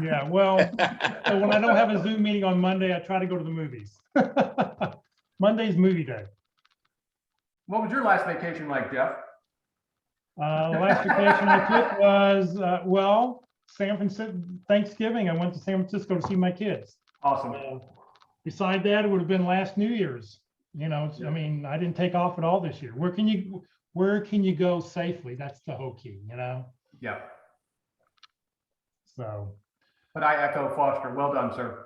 Yeah, well, so when I don't have a Zoom meeting on Monday, I try to go to the movies. Monday's movie day. What was your last vacation like, Jeff? The last vacation I took was, well, San Francisco, Thanksgiving. I went to San Francisco to see my kids. Awesome. Beside that, it would have been last New Year's. You know, I mean, I didn't take off at all this year. Where can you go safely? That's the whole key, you know? Yeah. So. But I echo Foster. Well done, sir.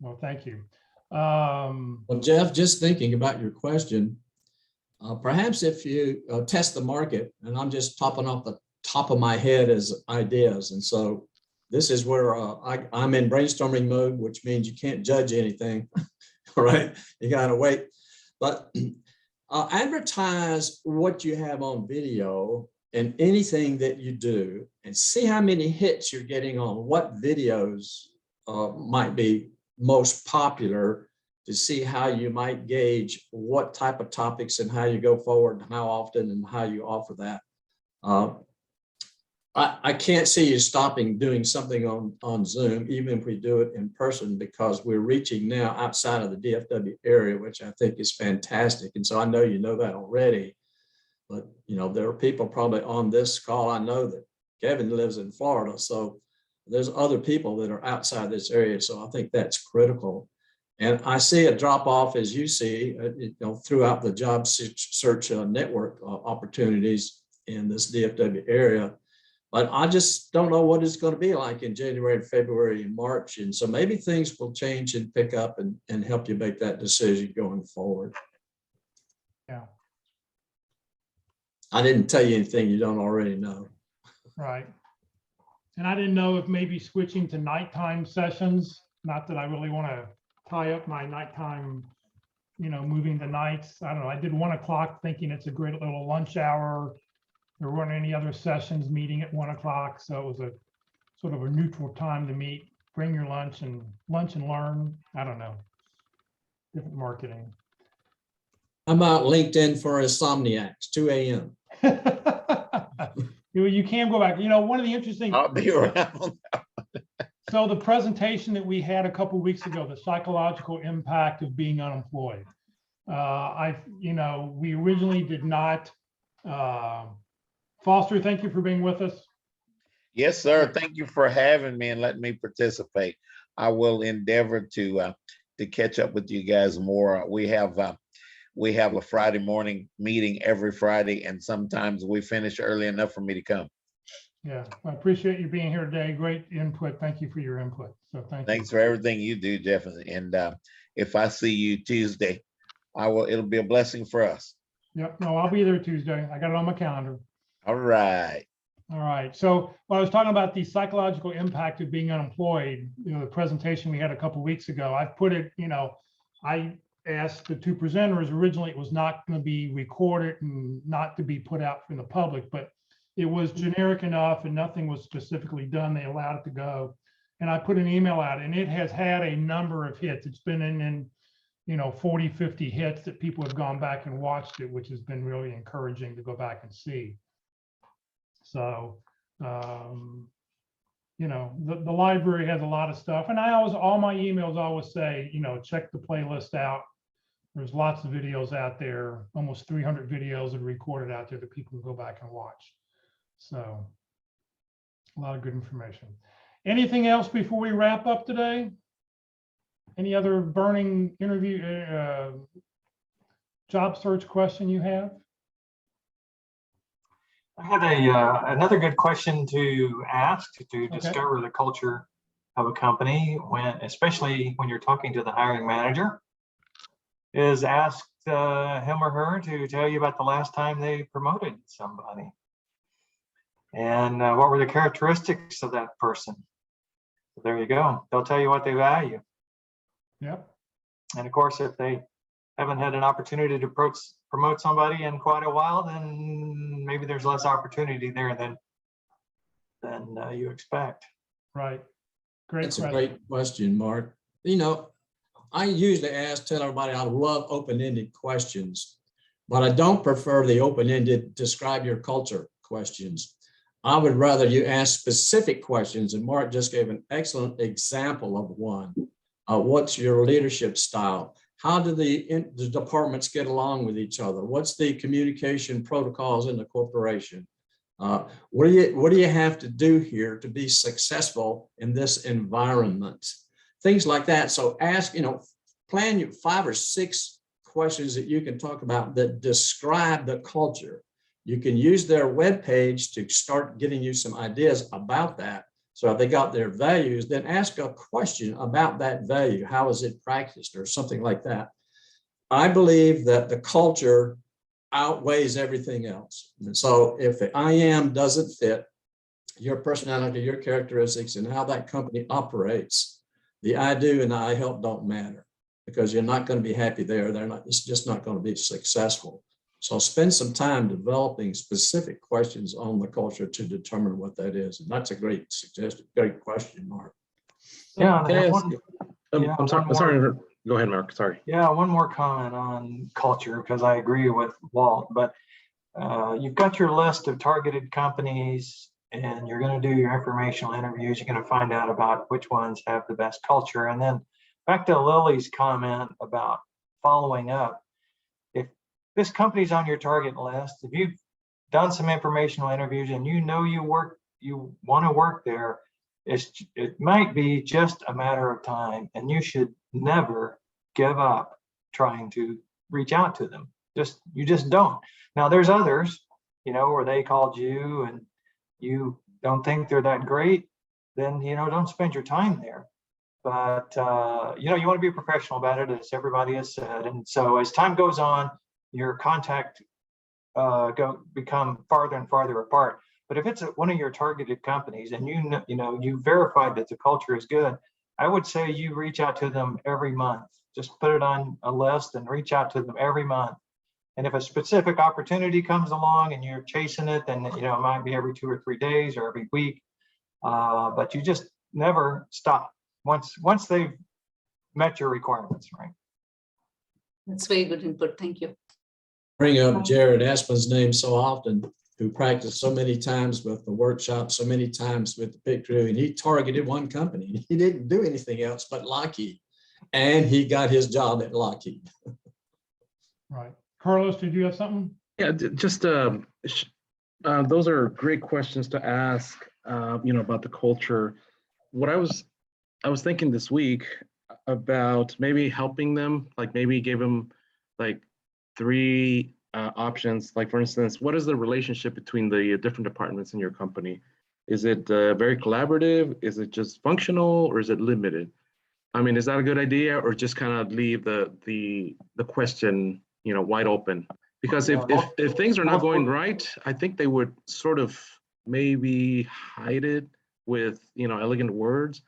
Well, thank you. Well, Jeff, just thinking about your question, perhaps if you test the market, and I'm just topping off the top of my head as ideas. And so this is where I'm in brainstorming mode, which means you can't judge anything, right? You gotta wait. But advertise what you have on video and anything that you do, and see how many hits you're getting on what videos might be most popular, to see how you might gauge what type of topics and how you go forward and how often and how you offer that. I can't see you stopping doing something on Zoom, even if we do it in person, because we're reaching now outside of the DFW area, which I think is fantastic. And so I know you know that already, but you know, there are people probably on this call. I know that Kevin lives in Florida, so there's other people that are outside this area. So I think that's critical. And I see a drop off, as you see, you know, throughout the job search network opportunities in this DFW area. But I just don't know what it's going to be like in January, February, and March. And so maybe things will change and pick up and help you make that decision going forward. Yeah. I didn't tell you anything you don't already know. Right. And I didn't know if maybe switching to nighttime sessions, not that I really want to tie up my nighttime, you know, moving to nights. I don't know. I did 1 o'clock thinking it's a great little lunch hour. There weren't any other sessions meeting at 1 o'clock. So it was a sort of a neutral time to meet, bring your lunch and learn. I don't know. Different marketing. How about LinkedIn for insomniacs, 2 a.m.? You can go back. You know, one of the interesting. I'll be around. So the presentation that we had a couple of weeks ago, the psychological impact of being unemployed. We originally did not. Foster, thank you for being with us. Yes, sir. Thank you for having me and letting me participate. I will endeavor to catch up with you guys more. We have a Friday morning meeting every Friday, and sometimes we finish early enough for me to come. Yeah, I appreciate you being here today. Great input. Thank you for your input. So Thanks for everything you do, Jeff. And if I see you Tuesday, it'll be a blessing for us. Yep. No, I'll be there Tuesday. I got it on my calendar. All right. All right. So when I was talking about the psychological impact of being unemployed, you know, the presentation we had a couple of weeks ago, I've put it, you know, I asked the two presenters, originally it was not going to be recorded and not to be put out from the public, but it was generic enough and nothing was specifically done. They allowed it to go. And I put an email out, and it has had a number of hits. It's been in you know, 40, 50 hits that people have gone back and watched it, which has been really encouraging to go back and see. So, you know, the library has a lot of stuff. And all my emails always say, you know, check the playlist out. There's lots of videos out there, almost 300 videos that are recorded out there that people can go back and watch. So a lot of good information. Anything else before we wrap up today? Any other burning interview, job search question you have? I had another good question to ask to discover the culture of a company, especially when you're talking to the hiring manager, is ask him or her to tell you about the last time they promoted somebody. And what were the characteristics of that person? There you go. They'll tell you what they value. Yep. And of course, if they haven't had an opportunity to promote somebody in quite a while, then maybe there's less opportunity there than you expect. Right. Great That's question. a great question, Mark. You know, I usually tell everybody I love open-ended questions, but I don't prefer the open-ended describe your culture questions. I would rather you ask specific questions, and Mark just gave an excellent example of one. What's your leadership style? How do the departments get along with each other? What's the communication protocols in the corporation? What do you have to do here to be successful in this environment? Things like that. So ask, plan your 5 or 6 questions that you can talk about that describe the culture. You can use their webpage to start getting you some ideas about that. So if they got their values, then ask a question about that value. How is it practiced or something like that? I believe that the culture outweighs everything else. And so if the I am doesn't fit your personality, your characteristics, and how that company operates, the I do and the I help don't matter, because you're not going to be happy there. It's just not going to be successful. So spend some time developing specific questions on the culture to determine what that is. And that's a great suggestion. Great question, Mark. Yeah. I'm sorry. Go ahead, Mark. Sorry. Yeah, one more comment on culture, because I agree with Walt, but you've got your list of targeted companies and you're going to do your informational interviews. You're going to find out about which ones have the best culture. And then back to Lily's comment about following up. If this company's on your target list, if you've done some informational interviews and you want to work there, it might be just a matter of time, and you should never give up trying to reach out to them. You just don't. Now there's others, where they called you and you don't think they're that great, then, don't spend your time there. But, you want to be professional about it, as everybody has said. And so as time goes on, your contact become farther and farther apart. But if it's one of your targeted companies and you verified that the culture is good, I would say you reach out to them every month. Just put it on a list and reach out to them every month. And if a specific opportunity comes along and you're chasing it, then it might be every 2 or 3 days or every week. But you just never stop once they've met your requirements, right? That's very good input. Thank you. Bring up Jared Aspen's name so often, who practiced so many times with the workshop, so many times with the pit crew, and he targeted one company. He didn't do anything else but Lockheed, and he got his job at Lockheed. Right. Carlos, did you have something? Yeah, just those are great questions to ask, about the culture. What I was thinking this week about maybe helping them, like maybe give them like 3 options. Like, for instance, what is the relationship between the different departments in your company? Is it very collaborative? Is it just functional, or is it limited? I mean, is that a good idea, or just kind of leave the question, wide open? Because if things are not going right, I think they would sort of maybe hide it with elegant words.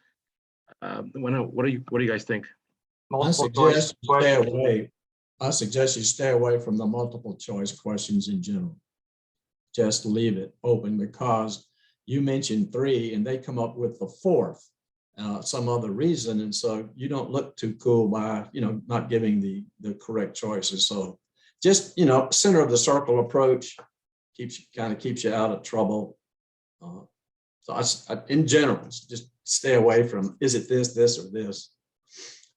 What do you guys think? I suggest you stay away from the multiple choice questions in general. Just leave it open, because you mentioned 3 and they come up with the 4th, some other reason. And so you don't look too cool by, not giving the correct choices. So just, center of the circle approach keeps you out of trouble. So in general, just stay away from, is it this, or this?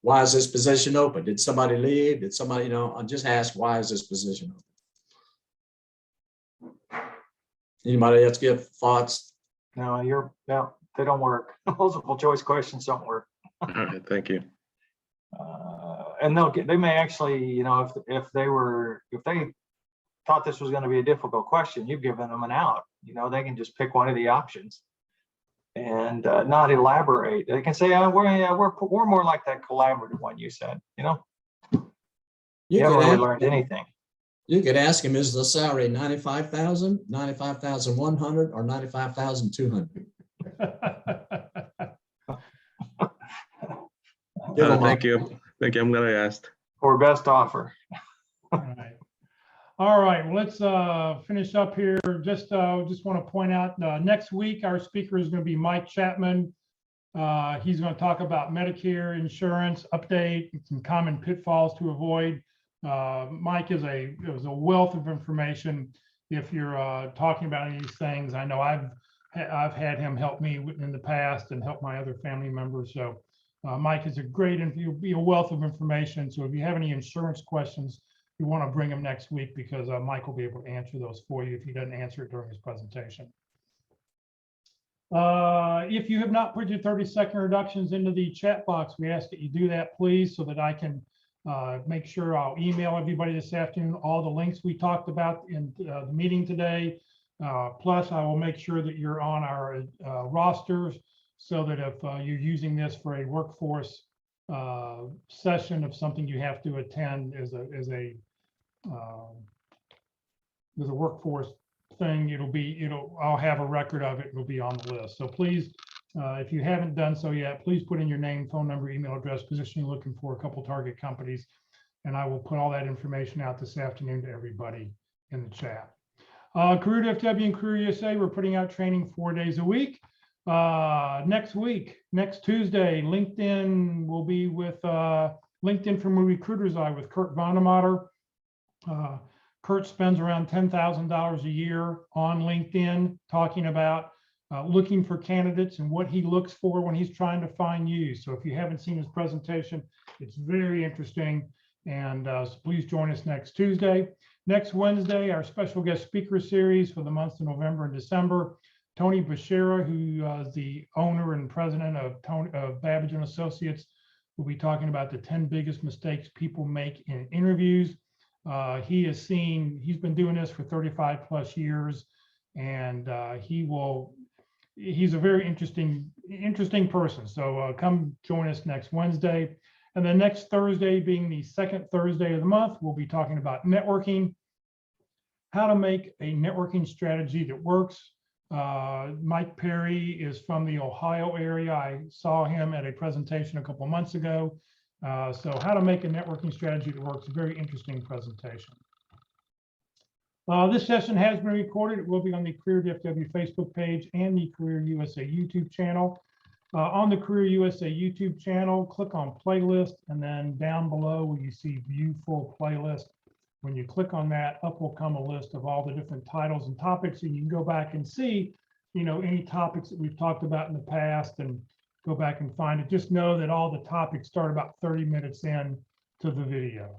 why is this position open? Did somebody leave? Did somebody, I'll just ask, why is this position open? Anybody else give thoughts? No, they don't work. Multiple choice questions don't work. All right, thank you. And they may actually, if they thought this was going to be a difficult question, you've given them an out. They can just pick one of the options and not elaborate. They can say, we're more like that collaborative one you said. You haven't really learned anything. You could ask him, is the salary 95,000, 95,100, or 95,200? Thank you. Thank you. I'm glad I asked. Or best offer. All right, well, let's finish up here. Just want to point out next week, our speaker is going to be Mike Chapman. He's going to talk about Medicare insurance update, some common pitfalls to avoid. Mike is a wealth of information. If you're talking about any of these things, I know I've had him help me in the past and help my other family members. So Mike is a great, and he'll be a wealth of information. So if you have any insurance questions, you want to bring him next week, because Mike will be able to answer those for you if he doesn't answer it during his presentation. If you have not put your 30-second reductions into the chat box, we ask that you do that, please, so that I can make sure I'll email everybody this afternoon all the links we talked about in the meeting today. Plus, I will make sure that you're on our rosters, so that if you're using this for a workforce session of something you have to attend as a workforce thing, I'll have a record of it. It'll be on the list. So please, if you haven't done so yet, please put in your name, phone number, email address, position you're looking for, a couple target companies, and I will put all that information out this afternoon to everybody in the chat. Career FW and Career USA, we're putting out training 4 days a week. Next week, next Tuesday, LinkedIn will be with LinkedIn from a Recruiter's Eye with Kurt Vonnemotter. Kurt spends around $10,000 a year on LinkedIn talking about looking for candidates and what he looks for when he's trying to find you. So if you haven't seen his presentation, it's very interesting. And so please join us next Tuesday. Next Wednesday, our special guest speaker series for the months of November and December. Tony Bashira, who is the owner and president of Babbage and Associates, will be talking about the 10 biggest mistakes people make in interviews. He's been doing this for 35 plus years, and he's a very interesting person. So come join us next Wednesday. And then next Thursday, being the second Thursday of the month, we'll be talking about networking, how to make a networking strategy that works. Mike Perry is from the Ohio area. I saw him at a presentation a couple months ago. So how to make a networking strategy that works, a very interesting presentation. This session has been recorded. It will be on the Career DFW Facebook page and the Career USA YouTube channel. On the Career USA YouTube channel, click on playlist, and then down below where you see view full playlist. When you click on that, up will come a list of all the different titles and topics, and you can go back and see, any topics that we've talked about in the past, and go back and find it. Just know that all the topics start about 30 minutes in to the video.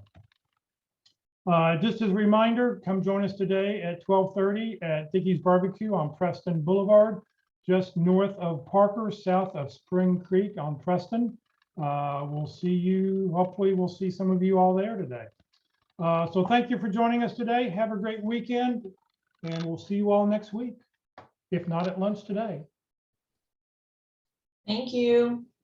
Just as a reminder, come join us today at 12:30 at Dickey's Barbecue on Preston Boulevard, just north of Parker, south of Spring Creek on Preston. We'll see you. Hopefully we'll see some of you all there today. So thank you for joining us today. Have a great weekend, and we'll see you all next week, if not at lunch today. Thank you.